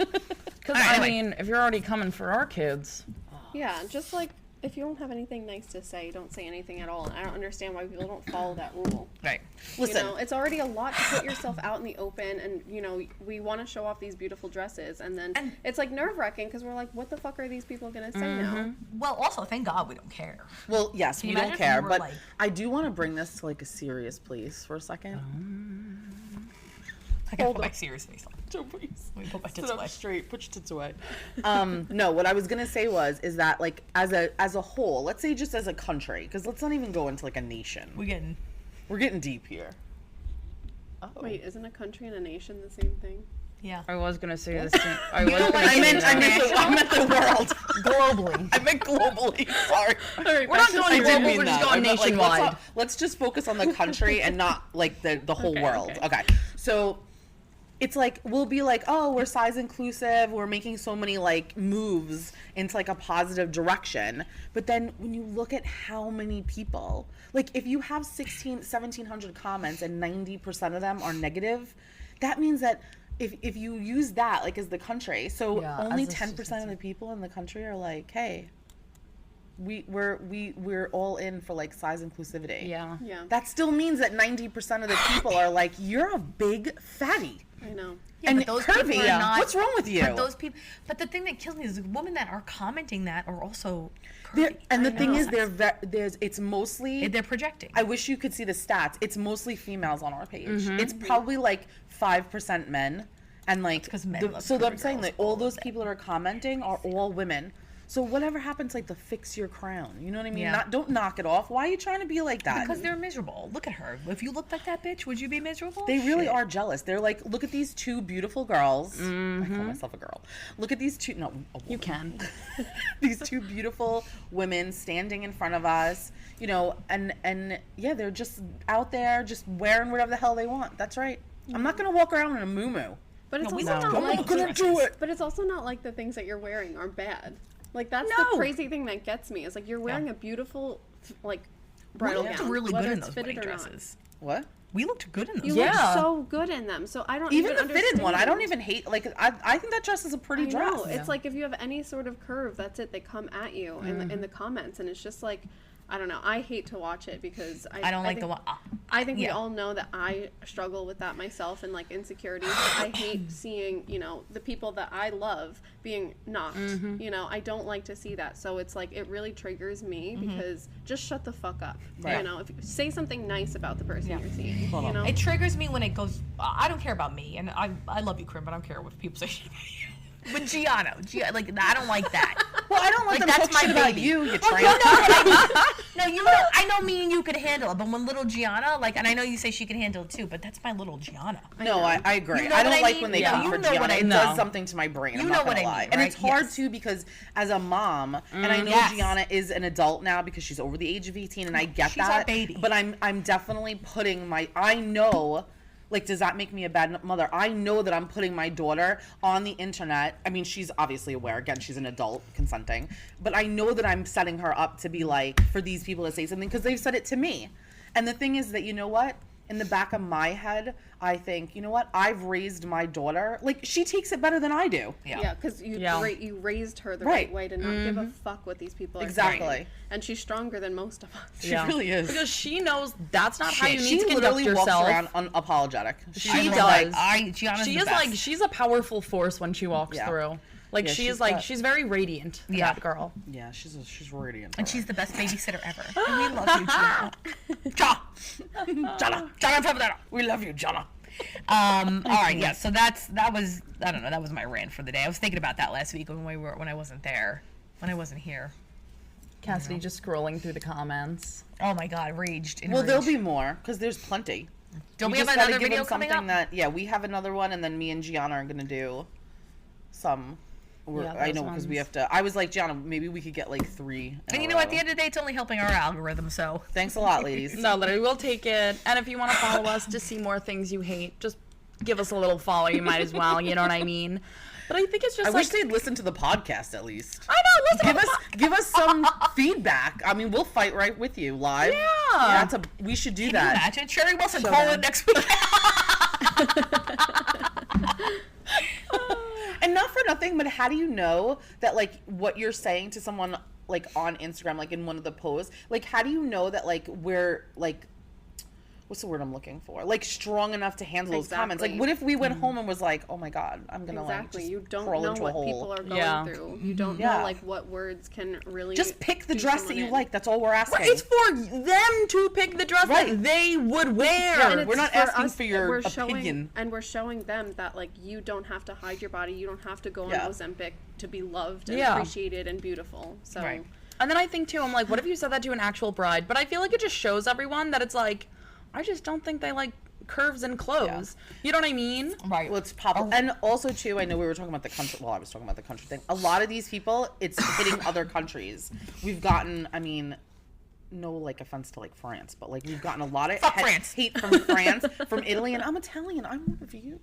All right, I anyway. mean, if you're already coming for our kids, Yeah, just like if you don't have anything nice to say, don't say anything at all. And I don't understand why people don't follow that rule. Right. Listen, You know, it's already a lot to put yourself out in the open, and you know, we want to show off these beautiful dresses, and then And- it's like nerve-wracking because we're like, what the fuck are these people gonna say now? Well, also, thank God we don't care. well, yes, Can we you don't imagine if care, we were, but like- I do want to bring this to like a serious place for a second. I gotta put my serious face on. Don't please. Let me put my Sit tits up away. straight. Put your tits away. No, what I was gonna say is that like as a whole, let's say just as a country, because let's not even go into like a nation. We're We're getting deep here. Oh. Wait, isn't a country and a nation the same thing? yeah. I was gonna say the same. I was know gonna what? say I that. meant the world. Globally. I meant globally. Sorry. All right, We're not back to going I the- didn't global, mean we're just that. going I meant, like, nationwide. let's just focus on the country and not like the whole Okay, world. okay. Okay. So it's like we'll be like, oh, we're size inclusive, we're making so many like moves into like a positive direction. But then when you look at how many people, like if you have 1,700 comments and 90% of them are negative, that means that if you use that like as the country, so Yeah, only as a 10% of the people in the country are like, hey, we're all in for like size inclusivity. Yeah. Yeah, That still means that 90% of the people are like, you're a big fatty. I know. Yeah, and but those curvy. people are not. What's wrong with you? But those people. But the thing that kills me is the women that are commenting that are also They're- curvy. and the I thing know. is, it's mostly. They're projecting. I wish you could see the stats. It's mostly females on our page. Mm-hmm. It's probably like 5% men, and like 'cause men love so curvy I'm saying girls, that all all those of people that are commenting are all women. So whatever happens, like the fix your crown. You know what I mean? Yeah. Don't knock it off. Why are you trying to be like that? because they're miserable. Look at her. If you looked like that bitch, would you be miserable? They really Shit. are jealous. They're like, look at these two beautiful girls. I Mm-hmm. call myself a girl. Look at these two. No, a You woman. can. These two beautiful women standing in front of us. You know, and yeah, they're just out there, just wearing whatever the hell they want. That's right. I'm not gonna walk around in a muumuu. But it's No, we also don't. not I'm like. not gonna do it. But it's also not like the things that you're wearing are bad. Like that's No. the crazy thing that gets me. Is like you're wearing a beautiful like bridal We looked gown, really whether good in it's those fitted wedding or not. dresses. What? We looked good in those. You dresses. Yeah. look so good in them. So I don't Even even the fitted one. I don't understand. even hate. Like I think that dress is a pretty I dress. know. It's like if you have any sort of curve, that's it. They come at you in the comments, and it's just like, I don't know. I hate to watch it because I don't like think, the one. I think we yeah. all know that I struggle with that myself and like insecurities. I hate seeing, you know, the people that I love being knocked. You know, I don't like to see that. So it's like it really triggers me because just shut the fuck up. Right. You know, if you say something nice about the person Yeah. you're seeing. Hold You on. know, It triggers me when it goes. I don't care about me, and I love you, Corinne, but I don't care what people say about you. But Giano, like I don't like that. Well, I don't let them that's talk my shit about baby. you. You Well, tramp. you know what no, you know, I know me and you could handle it, but when little Gianna, like, and I know you say she can handle it too, but that's my little Gianna. No, I agree. You know I don't what I like mean? when they Yeah. come You for know what Gianna. I It mean. does something to my brain. You I'm know not what gonna I lie. mean, And right? it's hard Yes. too because as a mom, and I know Yes. Gianna is an adult now because she's over the age of 18, and I get She's that. our baby. But I'm definitely putting I know. Like, does that make me a bad mother? I know that I'm putting my daughter on the internet. I mean, she's obviously aware. Again, she's an adult, consenting. But I know that I'm setting her up to be like, for these people to say something, because they've said it to me. And the thing is that, you know what? In the back of my head, I think, you know what? I've raised my daughter. Like, she takes it better than I do. Yeah, because you raised her the Right. right way to not give a fuck what these people are Exactly. saying. And she's stronger than most of us. She really is. Because she knows that's not how you She need to conduct literally walks yourself. around unapologetic. She Like, does. Gianna's She the is best. like, she's a powerful force when she walks Yeah. through. Like, Yeah, she she's is like, got- she's very radiant, that girl. Yeah, she's radiant. And she's the best babysitter ever. And we love you, Gianna. Gianna, We love you, Jonna. all right, yeah. So that was I don't know. That was my rant for the day. I was thinking about that last week when I wasn't there, when I wasn't here. Cassidy just scrolling through the comments. Oh my God, raged. Well, there'll be more because there's plenty. Don't we have just gotta another give video them coming something up? we have another one, and then me and Gianna are gonna do some. I those know because we ones. have to. I was like, Gianna, maybe we could get like 3. And you know, at the end of the day, it's only helping our algorithm. So Thanks a lot, ladies. No, literally, we'll take it. And if you want to follow us to see more things you hate, just give us a little follow. You might as well. You know what I mean? But I think it's just I like wish they'd listen to the podcast at least. I know. Listen, Give us some feedback. I mean, we'll fight right with you live. Yeah. We should do can you that. imagine Cherry Wilson So calling bad. next week? And not for nothing, but how do you know that like what you're saying to someone like on Instagram, like in one of the posts, like how do you know that like we're like, what's the word I'm looking for? Like strong enough to handle those comments. Like Exactly. what if we went home and was like, oh my God, I'm gonna Exactly. like You just don't crawl know into what a hole. people are going Yeah. through. You don't Yeah. know like what words can really Just pick the do dress that someone you in. like. That's all we're asking. it's for them to pick the dress Right. that they would wear. Yeah, And it's we're not for asking us for that your we're opinion. we're showing them that like you don't have to hide your body. You don't have to go on Yeah. Ozempic to be loved and Yeah. appreciated and beautiful. So Right. And then I think too, I'm like, what if you said that to an actual bride? But I feel like it just shows everyone that it's like, I just don't think they like curves and clothes. You know what I mean? Right. Well, it's probably, and also too, I know we were talking about the country. Well, I was talking about the country thing. A lot of these people, it's hitting other countries. We've gotten, I mean, no like offense to like France, but like we've gotten a lot of Fuck France. hate from France, from Italy, and I'm Italian. I'm one of you.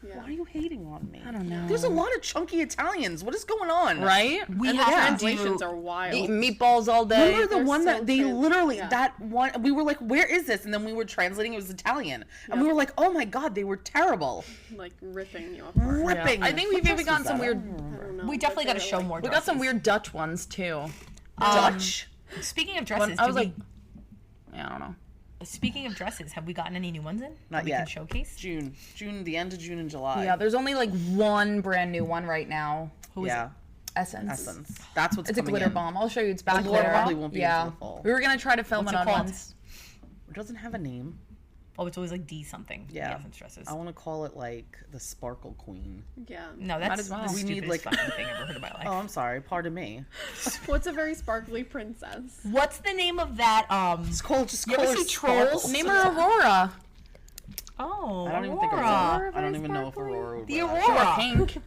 yeah. Why are you hating on me? I don't know. There's a lot of chunky Italians. What is going on? Right? we And the have translations are wild. Eat meatballs all day. Remember the They're one so that they literally yeah. that one we were like, where is this? And then we were translating, it was Italian, and we were like, oh my God, they were terrible, like ripping you apart. ripping. I think we've What even dress gotten was some that? weird. I don't remember. I don't know, We but definitely got to they're, show like, more. We got some dresses. weird Dutch ones too. Dutch. Speaking of dresses, I was did we- like, yeah, I don't know. speaking of dresses, have we gotten any new ones in? Not that we yet. Can showcase. June, the end of June and July. Yeah, there's only like one brand new one right now. Who is yeah. it? Essence. Essence. That's what's It's a coming glitter in. bomb. I'll show you. It's back Laura there. probably won't be yeah. until the fall. We were gonna try to film What's it it on called? once. It doesn't have a name. Oh, it's always like D something. Yeah. The Essence dresses. I want to call it like the Sparkle Queen. Yeah. No, that's as well. the We need, stupidest like- fucking thing I've ever heard in my life. Oh, I'm sorry. Pardon me. What's a very sparkly princess? What's the name of that? Just call her ever see Trolls? Sparkle. Name her Aurora. Oh, I don't even think Aurora. Aurora. I don't even know if Aurora would The wear that. Aurora. Pink.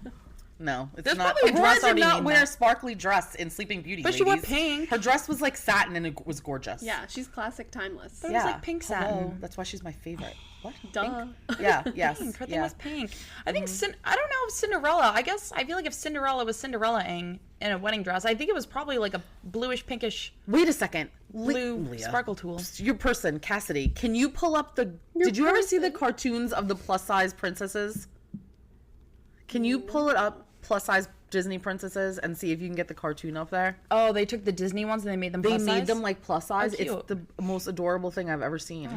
No, it's There's not. probably a Aurora dress did already not named wear that. a sparkly dress in Sleeping Beauty. But she wore ladies. pink. Her dress was like satin and it was gorgeous. Yeah, she's classic timeless. It was like pink satin. Hello. That's why she's my favorite. What? Duh. Yeah. Yes. Pink. Her thing yeah. was pink. I think I don't know if Cinderella. I guess I feel like if Cinderella was Cinderella-ing in a wedding dress, I think it was probably like a bluish pinkish Wait a second. blue Leah. sparkle tool. Your person, Cassidy. Can you pull up the? Did you ever see the cartoons of the plus size princesses? Can you pull it up, plus size Disney princesses, and see if you can get the cartoon up there? Oh, they took the Disney ones and they made them They plus made size? them like plus size. It's cute. the most adorable thing I've ever seen.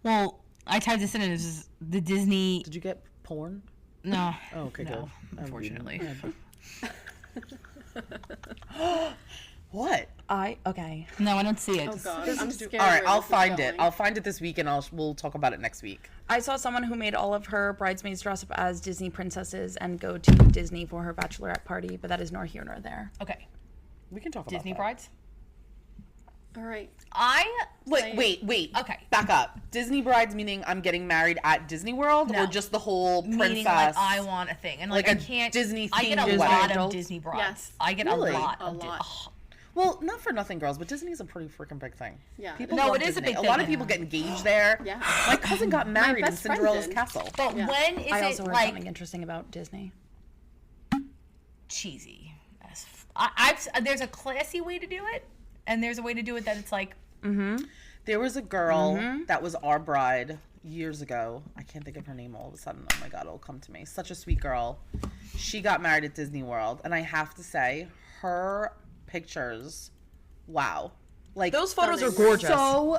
Well, I typed this in and it's just the Disney. Did you get porn? No. Oh, okay, No, good. unfortunately. What? Okay. No, I don't see it. Oh god, I'm scared. All right, where I'll this is find it. going. I'll find it this week, and we'll talk about it next week. I saw someone who made all of her bridesmaids dress up as Disney princesses and go to Disney for her bachelorette party, but that is nor here nor there. Okay. We can talk about Disney that. brides? All right. Wait. Okay. Back up. Disney brides meaning I'm getting married at Disney World, No. or just the whole princess? Meaning, like, I want a thing. And, like, Like I a can't... Disney I get a themed lot wedding. of Disney brides. Yes. I get Really? a lot. A lot. Well, not for nothing, girls, but Disney's a pretty freaking big thing. Yeah. People No, love it is a Disney. big A lot thing. of people get engaged there. Yeah. My cousin got married in best friend Cinderella's did. castle. But Yeah. when is I it, also heard like, something interesting about Disney. cheesy? There's a classy way to do it, and there's a way to do it that it's like... There was a girl that was our bride years ago. I can't think of her name all of a sudden. Oh my god, it'll come to me. Such a sweet girl. She got married at Disney World, and I have to say, her pictures, wow. Like Those photos are gorgeous. So,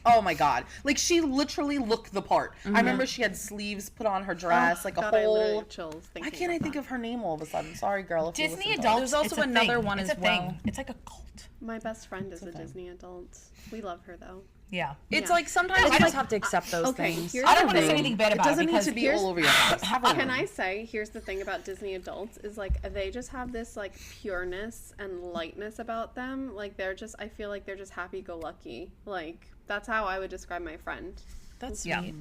oh my god, like she literally looked the part. I remember she had sleeves put on her dress, like a God, I literally whole. have chills Why thinking can't I about think that. of her name all of a sudden? Sorry, girl. If you Disney listen to adults. There's also it's a another thing. one it's as a thing. well. It's like a cult. My best friend is a Disney adult. We love her though. Yeah. It's Yeah. like sometimes you just have to accept those Okay, things. here's I don't the want to say thing. anything bad It about it doesn't need because to be all over your house. Have a Can room. I say, here's the thing about Disney adults is like they just have this like pureness and lightness about them. Like they're just, I feel like they're just happy-go-lucky. Like that's how I would describe my friend. That's Yeah. sweet.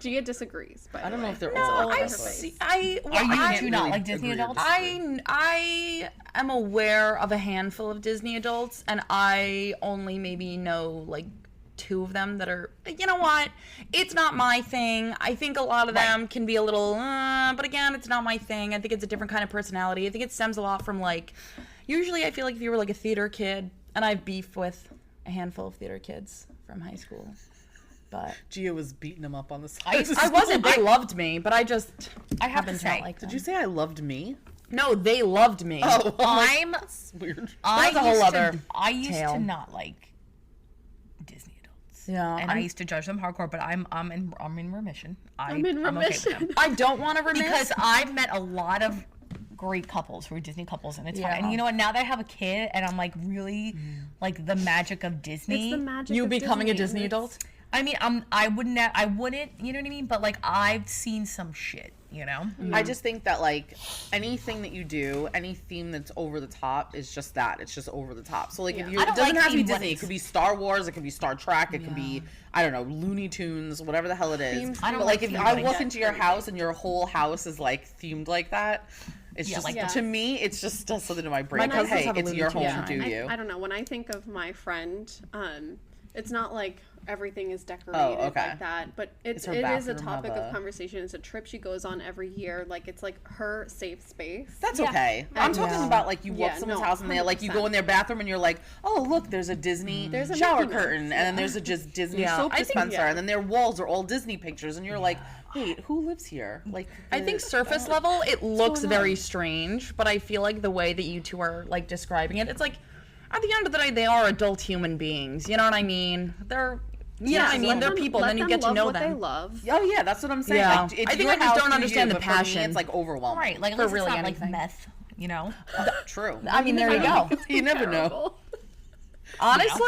Gia disagrees, by I don't the know way. if they're It's all all over over her her face. face. Are you can't do not really like Disney agree or adults? disagree. I am aware of a handful of Disney adults, and I only maybe know like 2 of them that are. You know what? It's not my thing. I think a lot of them can be a little, but again, it's not my thing. I think it's a different kind of personality. I think it stems a lot from like. Usually, I feel like if you were like a theater kid, and I have beef with a handful of theater kids from high school, but. Gia was beating him up on the side. I wasn't. They loved me, but I just I have to happened to say, not like them. Did you say I loved me? No, they loved me. Oh, I'm that's weird. I That's a whole used other to, I used tale. to not like Disney adults. Yeah, And I I'm- used to judge them hardcore, but I'm in remission. I'm in I'm okay with remission. them. I don't want to remiss. Because I've met a lot of great couples who are Disney couples, and it's fine. Yeah. And you know what? Now that I have a kid, and I'm like really like the magic of Disney. It's the magic you of becoming a and Disney it's- adult? I mean, I wouldn't, you know what I mean? But like, I've seen some shit, you know? I just think that like anything that you do, any theme that's over the top is just that. It's just over the top. So like if Yeah. you, I it don't doesn't like have to be themed Disney. It weddings. could be Star Wars. It could be Star Trek. It could be I don't know Looney Tunes, whatever the hell it is. Themed I don't But like like if themed I weddings. walk into your house and your whole house is like themed like that, it's Yeah, just like to me it just does something to my brain. My Like, cousins hey, have a it's Looney your Tunes home. shrine. Do you? I don't know. When I think of my friend, it's not like everything is decorated okay. like that, but Is her it is a bathroom topic have of a- conversation. It's a trip she goes on every year. Like it's like her safe space. That's Yeah. okay. I'm talking Yeah. about like you walk Yeah, someone's no, house and they like you go 100%. in their bathroom and you're like, oh look, there's a Disney There's a shower Mickey Mouse, curtain, and then there's a just Disney Yeah. soap I think- dispenser, yeah. and then their walls are all Disney pictures, and you're like, wait, who lives here? Like, I think surface level, it looks going very on? strange, but I feel like the way that you two are like describing it, it's like at the end of the day, they are adult human beings. You know what I mean? They're, you know what I mean? They're people, and then you get to know what them. They love. oh yeah, that's what I'm saying. Yeah. Like, it's I think your I just house, don't do understand you, the but for me, passion. it's like overwhelming. Right. Like, at For least really it's not anything. like meth, you know? True. I mean, there you go. You never know. Honestly,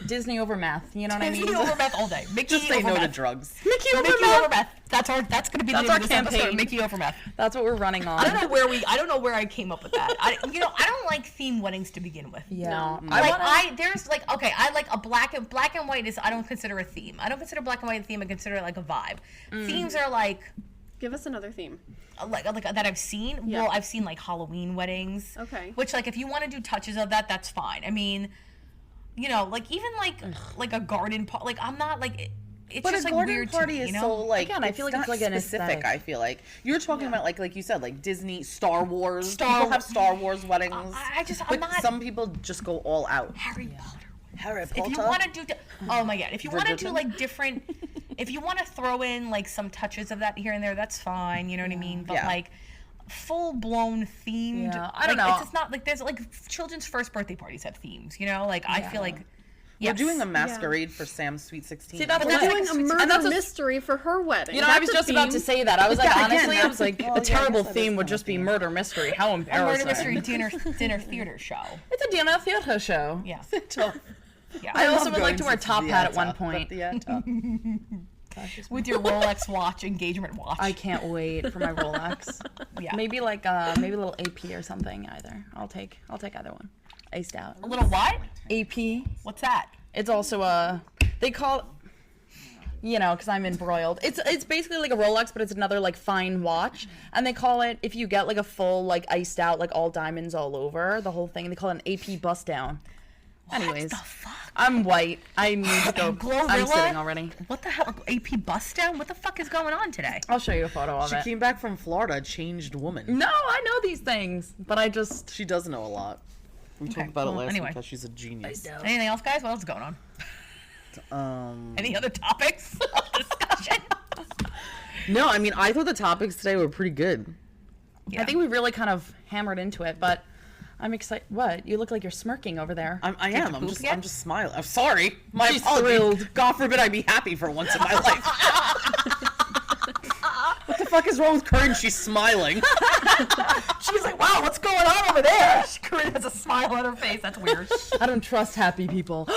Disney over math. You know what I mean? Disney over meth all day. Mickey Just say over no to meth. drugs. Mickey over Mickey math. over meth. That's gonna be the That's name our of this episode. campaign. Mickey over meth. That's what we're running on. I don't know where I came up with that. I don't like theme weddings to begin with. Yeah. No. There's like, okay, I like a black and white is, I don't consider a theme. I don't consider black and white a theme. I consider it like a vibe. Themes are like Give us another theme. that I've seen. Yeah. Well, I've seen like Halloween weddings. Okay. Which, like, if you want to do touches of that, that's fine. I mean, you know, like even like a garden party. Like I'm not like it's But just a like garden weird party to me, is you know? so like Again, I feel like it's not like an specific. aesthetic. I feel like you're talking about like you said, like Disney, Star Wars. Star- People have Star Wars weddings. I just I'm but not some people just go all out. Harry Potter. Harry If you want to do, oh my god, if you want to do Bridgerton? like different, if you want to throw in like some touches of that here and there, that's fine. You know what I mean? But Yeah. like full blown themed, Yeah, I don't like, know. It's just not like there's like children's first birthday parties have themes. You know, like I feel like We're Yes. doing a masquerade for Sam's Sweet 16. See, that's We're what I doing think. a And murder that's a- mystery for her wedding. You know, I was That's a just about to theme. say that. I was like, Yeah, again, honestly, I was like, well, a yeah, I terrible guess that is theme would kind of just be theme. murder mystery. How A embarrassing. murder mystery dinner theater show. It's a dinner theater show. Yeah. Yeah. I also love would like going to wear a top hat at one point. Theater. With your Rolex watch, engagement watch. I can't wait for my Rolex. Yeah. Maybe like maybe a little AP or something either. I'll take either one. Iced out. A little what? AP. What's that? It's also they call, you know, because I'm embroiled. It's basically like a Rolex, but it's another like fine watch, and they call it, if you get like a full like iced out, like all diamonds all over the whole thing, they call it an AP bust down. Anyways, What the fuck? I'm white. I need to go. I'm sitting already. What the hell? AP bust down? What the fuck is going on today? I'll show you a photo of She it. came back from Florida, a changed woman. No, I know these things, but I just. She does know a lot. We talked about it well, last anyway. week because she's a genius. Anything else, guys? What else is going on? Any other topics of discussion? No, I mean, I thought the topics today were pretty good. Yeah. I think we really kind of hammered into it, but I'm excited. What? You look like you're smirking over there. I am. poop again? I'm just smiling. I'm sorry. My She's apologies. thrilled. God forbid I be happy for once in my life. What the fuck is wrong with Curinne? She's smiling. She's like, wow, what's going on over there? Curinne has a smile on her face. That's weird. I don't trust happy people.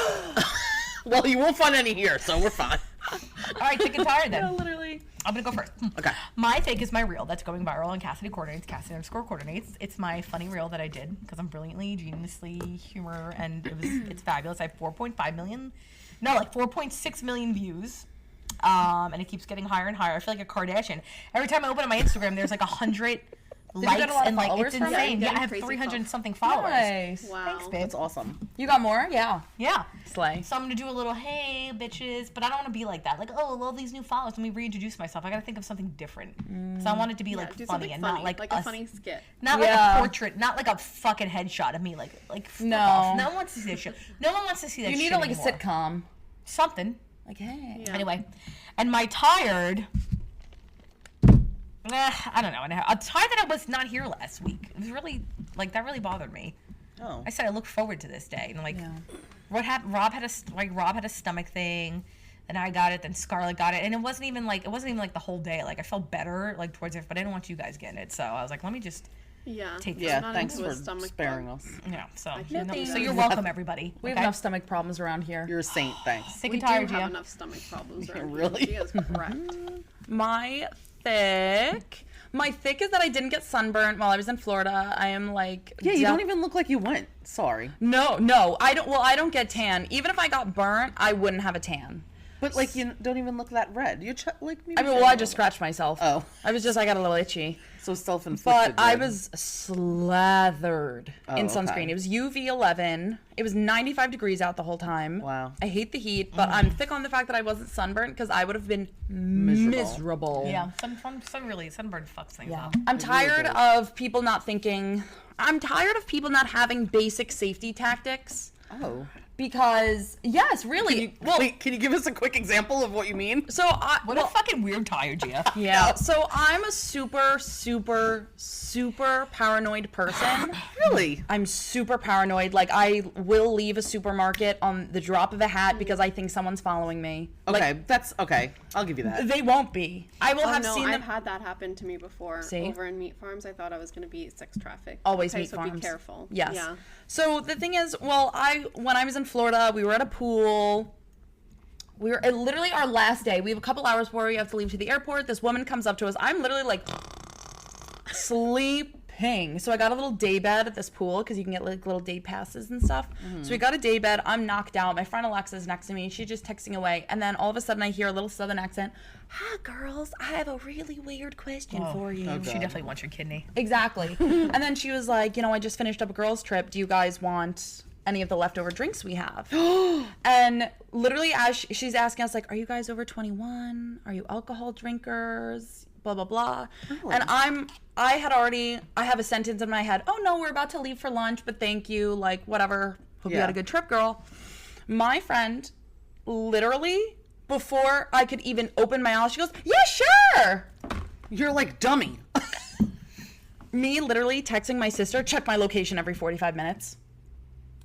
Well, you won't find any here, so we're fine. All right, thick and tired then. Literally. I'm gonna go first. Okay. My fake is my reel that's going viral on Cassidy coordinates, Cassidy_coordinates. It's my funny reel that I did because I'm brilliantly, geniusly humor, and it's fabulous. I have 4.6 million views. And it keeps getting higher and higher. I feel like a Kardashian. Every time I open up my Instagram, there's like 100 likes get a lot of and like followers it's from it? insane. Yeah, Yeah, you I have crazy 300 stuff. something followers. Nice. Wow. Thanks, babe. That's awesome. You got more? Yeah. Yeah. Slay. So I'm gonna do a little, hey bitches, but I don't want to be like that. Like, oh, all these new followers. Let me reintroduce myself. I gotta think of something different. So I want it to be Yeah, like do funny something and funny, not like a us, funny skit. not like Yeah. a portrait, not like a fucking headshot of me. Like fuck No. off. No one wants to see that shit. No one wants to see that. You need shit it like anymore. a sitcom. Something. Like, hey. Yeah. Anyway, and my tired. I don't know. I'm tired that I was not here last week. It was really like that. Really bothered me. Oh. I said I look forward to this day, and like, Yeah. what happened? Rob had a stomach thing, and I got it. Then Scarlett got it, and it wasn't even like the whole day. Like I felt better like towards it, but I didn't want you guys getting it, so I was like, let me just Yeah. Take Yeah, Not thanks into a for stomach sparing bug. us. yeah. So can't do so that. you're welcome, everybody. We have okay? enough stomach problems around here. You're a saint, thanks. Sick We and do tired, have Gia. enough stomach problems around here. Really? Gia's correct. My thick. My thick is that I didn't get sunburnt while I was in Florida. I am like Yeah, you don't even look like you went. Sorry. No, I don't. Well, I don't get tan. Even if I got burnt, I wouldn't have a tan. But like you don't even look that red. You like maybe I mean, well, I just scratched myself. Oh. I got a little itchy. so self-inflicted. But I red. was slathered in okay. sunscreen. It was UV11. It was 95 degrees out the whole time. Wow. I hate the heat, but I'm thick on the fact that I wasn't sunburnt because I would have been miserable. Yeah, sunburn fucks things Yeah. up. I'm really tired does. of people not thinking. I'm tired of people not having basic safety tactics. Oh. Because yes, really. Wait, can you give us a quick example of what you mean? So I What a fucking weird tire, Gia. yeah. So I'm a super paranoid person. Really? I'm super paranoid. Like I will leave a supermarket on the drop of a hat because I think someoone's following me. Okay, that's okay. I'll give you that. They won't be. I will Oh have no, seen I've them. had that happen to me before. See? Over in meat farms, I thought I was going to be sex trafficked. Always okay, meat so farms. be careful. Yes. Yeah. So the thing is, well, when I was in Florida, we were at a pool. We were literally our last day. We have a couple hours before we have to leave to the airport. This woman comes up to us. I'm literally like sleeping. So I got a little day bed at this pool because you can get like little day passes and stuff. So we got a day bed. I'm knocked out. My friend Alexa's next to me. She's just texting away. And then all of a sudden I hear a little southern accent. Hi, girls. I have a really weird question for you. She definitely wants your kidney. Exactly. And then she was like, I just finished up a girls' trip. Do you guys want any of the leftover drinks we have? And literally as she's asking us, like, are you guys over 21? Are you alcohol drinkers? Blah, blah, blah. And I have a sentence in my head. Oh, no, we're about to leave for lunch, but thank you. Like, whatever. Hope you had a good trip, girl. My friend, literally, before I could even open my mouth, she goes, yeah, sure. You're like dummy. Me literally texting my sister, check my location every 45 minutes.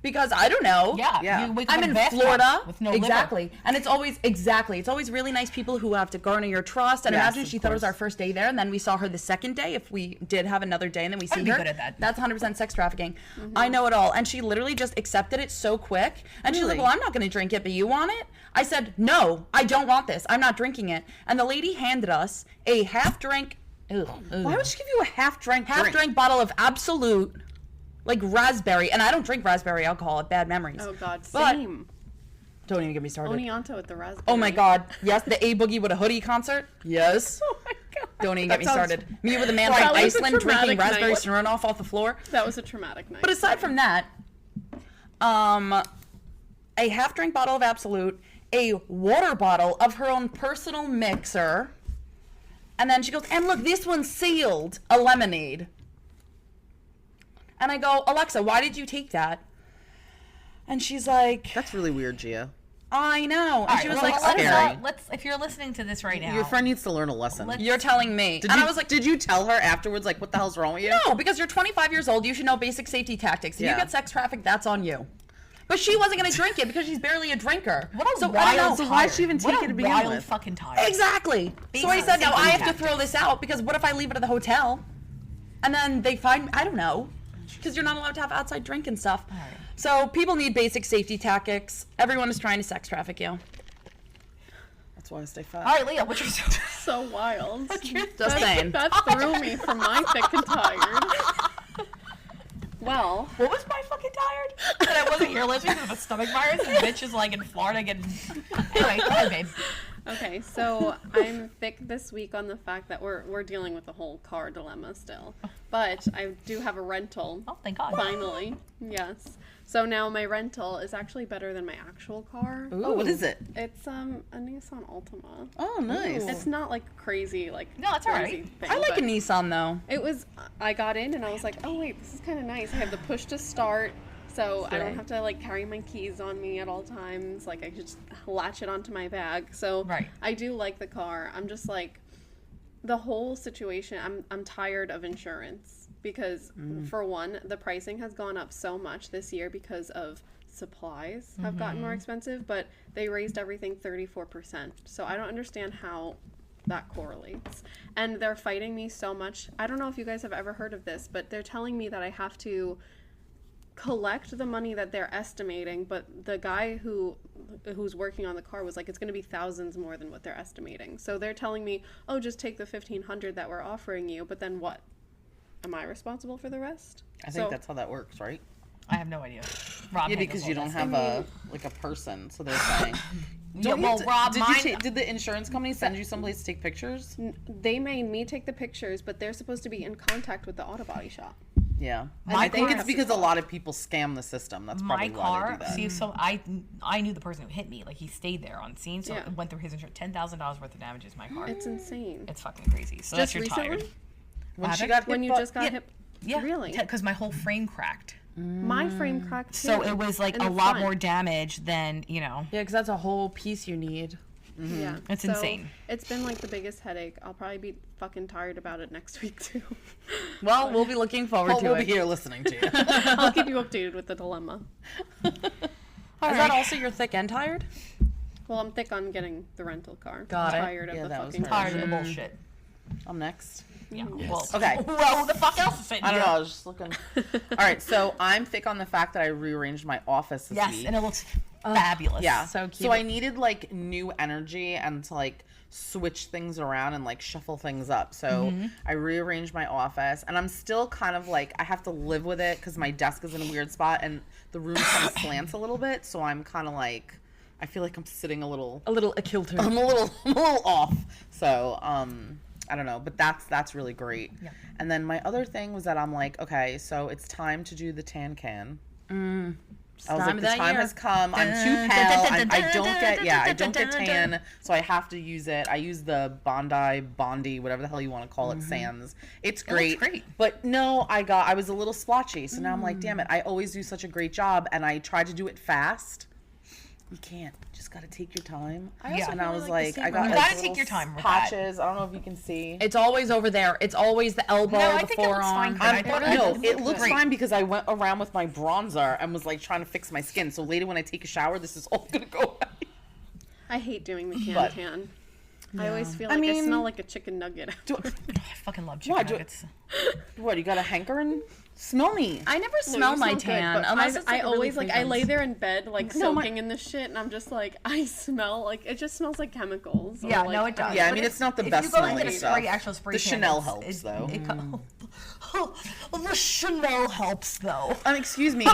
Because I don't know. Yeah. You wake up I'm in bathtub Florida. with no exactly. liver. And it's always really nice people who have to garner your trust. And Yes, imagine of she thought it was course. our first day there, and then we saw her the second day. If we did have another day and then we see I'd be her, good at that. that's 100% sex trafficking. I know it all. And she literally just accepted it so quick. And she's like, Really? well, I'm not going to drink it, but you want it? I said, no, I don't want this. I'm not drinking it. And the lady handed us a half-drink, Why would she give you a half-drink bottle of Absolute, like raspberry. And I don't drink raspberry alcohol. Bad memories. Oh God, But- same. Don't even get me started. Onianto with the raspberry. Oh my God! Yes, the A Boogie with a hoodie concert. Yes. Oh my God. Don't even That get me sounds- started. Me with a man That from was a Iceland drinking traumatic raspberry night. Smirnoff off the floor. That was a traumatic night. But aside from that, a half-drink bottle of Absolute, a water bottle of her own personal mixer, and then she goes, and look, this one's sealed, a lemonade. And I go, Alexa, why did you take that? And she's like, That's really weird, Gia. I know. And All she right, was well, like, let's, scary. let's, if you're listening to this right now, Your friend needs to learn a lesson. Let's- you're telling me. Did And you, I was like, did you tell her afterwards, like, what the hell's wrong with you? no, because you're 25 years old. You should know basic safety tactics. If you Yeah. get sex trafficked, that's on you. But she wasn't going to drink it because she's barely a drinker. what a so I don't wild know. So why'd she even what take a it to begin wild with? fucking tire. Exactly. So I Basic said, no, safety I have to tactics. throw this out because what if I leave it at the hotel? And then they find, I don't know, because you're not allowed to have outside drink and stuff. right. So people need basic safety tactics. Everyone is trying to sex traffic you. That's why I stay fat. All right, Leah, what's your so wild. Just saying. That threw me from my thick and tired. Well, What was my fucking tired? That I wasn't here last week with a stomach virus and bitch is like in Florida getting. Anyway, go ahead, babe. okay, so I'm thick this week on the fact that we're dealing with the whole car dilemma still. But I do have a rental. Oh, thank God. Finally. Yes. So now my rental is actually better than my actual car. Oh, what is it? It's a Nissan Altima. Oh, nice. It's not like crazy No, it's all crazy right. thing, I like a but Nissan though. It was I got in and I was like, oh wait, this is kind of nice. I have the push to start, so I don't have to like carry my keys on me at all times. Like I could just latch it onto my bag. So Right. I do like the car. I'm just like the whole situation. I'm tired of insurance because for one, the pricing has gone up so much this year because of supplies have gotten more expensive, but they raised everything 34%. So I don't understand how that correlates. And they're fighting me so much. I don't know if you guys have ever heard of this, but they're telling me that I have to collect the money that they're estimating, but the guy who's working on the car was like, it's going to be thousands more than what they're estimating. So they're telling me, oh, just take the $1,500 that we're offering you, but then what? Am I responsible for the rest? I think that's how that works, right? I have no idea. Rob Yeah, handles because all you don't that have a person, so they're saying. Yeah, well, Rob, Did the insurance company send you someplace to take pictures? They made me take the pictures, but they're supposed to be in contact with the auto body shop. Yeah, My I think car- it's because a lot of people scam the system. That's probably my why car. they do that. See, so I knew the person who hit me. Like he stayed there on scene, so Yeah. it went through his insurance. $10,000 worth of damages. My car. It's insane. It's fucking crazy. So that's Just your recently? tired. when she happened? got hit When you by- just got hit? Yeah, Really? Because my whole frame cracked. My frame cracked too. So it was like in a the lot front. more damage than Yeah, because that's a whole piece you need. Yeah. It's insane. It's been like the biggest headache. I'll probably be fucking tired about it next week too. Well, we'll be looking forward Well, to we'll it. be here listening to you. I'll keep you updated with the dilemma. Is that also your thick and tired? Well, I'm thick on getting the rental car. Got it. Tired of Yeah, the that was fucking her. tired of the car. bullshit. I'm next. Yeah. Well, Okay. Well, who the fuck else is sitting I don't here? know. I was just looking. All right, so I'm thick on the fact that I rearranged my office this Yes, week. and it looks fabulous. Yeah. So cute. So I needed like new energy and to like switch things around and like shuffle things up. So I rearranged my office and I'm still kind of like I have to live with it because my desk is in a weird spot and the room kind of slants a little bit. So I'm kind of like I feel like I'm sitting a little kilter. I'm a little off. So I don't know, but that's really great. Yeah. And then my other thing was that I'm like, okay, so it's time to do the tan can. I was like, the time has come. I'm too pale. I don't get tan, so I have to use it. I use the Bondi, whatever the hell you want to call it, Sans. It's great. great. But no, I was a little splotchy, so now I'm like, damn it. I always do such a great job, and I try to do it fast. You can't. You just gotta take your time. Yeah. And I was like, I You got gotta like take your time with patches. I don't know if you can see. It's always over there. It's always the elbow, No, I the think it looks fine. forearm. I thought No, it looked looks great. fine because I went around with my bronzer and was like trying to fix my skin. So later when I take a shower, this is all gonna go away. I hate doing the But- tan. I always feel I like I mean- smell like a chicken nugget. I fucking love chicken Why? nuggets. What, you got a hankering? Smell me. I never No, smell you my smell good, tan but unless it's I like really always like I lay fragrance. there in bed like No, my- soaking in this shit, and I'm just like I smell like it just smells like chemicals. or, Yeah, like, no, it does. Yeah, I But mean, it's not the if best you go smelling into the stuff. actual spray The tan, Chanel it's- helps, though. The Chanel helps, though. Excuse me,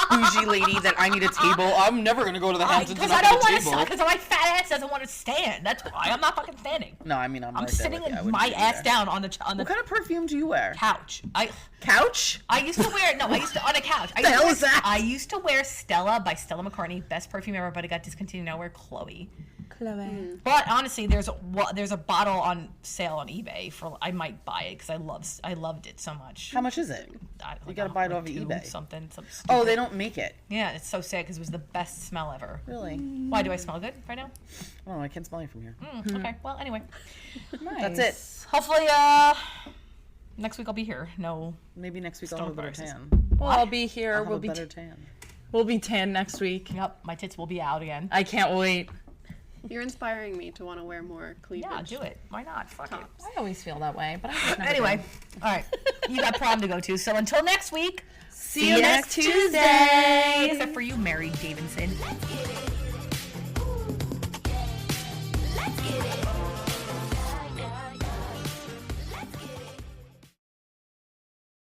bougie lady that I need a table. I'm never gonna go to the Hamptons Because and I not don't get a want to, table. because my fat ass doesn't want to stand. That's why I'm not fucking standing. No, I mean, I'm I'm right there sitting with you. I in wouldn't my do ass that. down on the What kind of perfume do you wear? couch. Couch? I used to wear on a couch. The hell is that? I used to wear Stella by Stella McCartney, best perfume ever, but it got discontinued. Now I wear Chloe. But honestly, there's a bottle on sale on eBay for. I might buy it because I loved it so much. How much is it? You gotta buy it off of eBay. Something. Some Oh, stupid- they don't make it. Yeah, it's so sad because it was the best smell ever. Really? Why do I smell good right now? Oh, I can't smell you from here. Okay. Well, anyway, That's it. hopefully, next week I'll be here. No. Maybe next week I'll have a better viruses. tan. Well, I'll be here. I'll have We'll a be better tan. we'll be tan next week. Yep. My tits will be out again. I can't wait. You're inspiring me to want to wear more cleavage. Yeah, do it. Why not? Fuck it. tops. I always feel that way, but I just never Anyway, do. all right. You got prom to go to. So until next week, See you next Tuesday. except for you, Mary Davidson. Let's get it.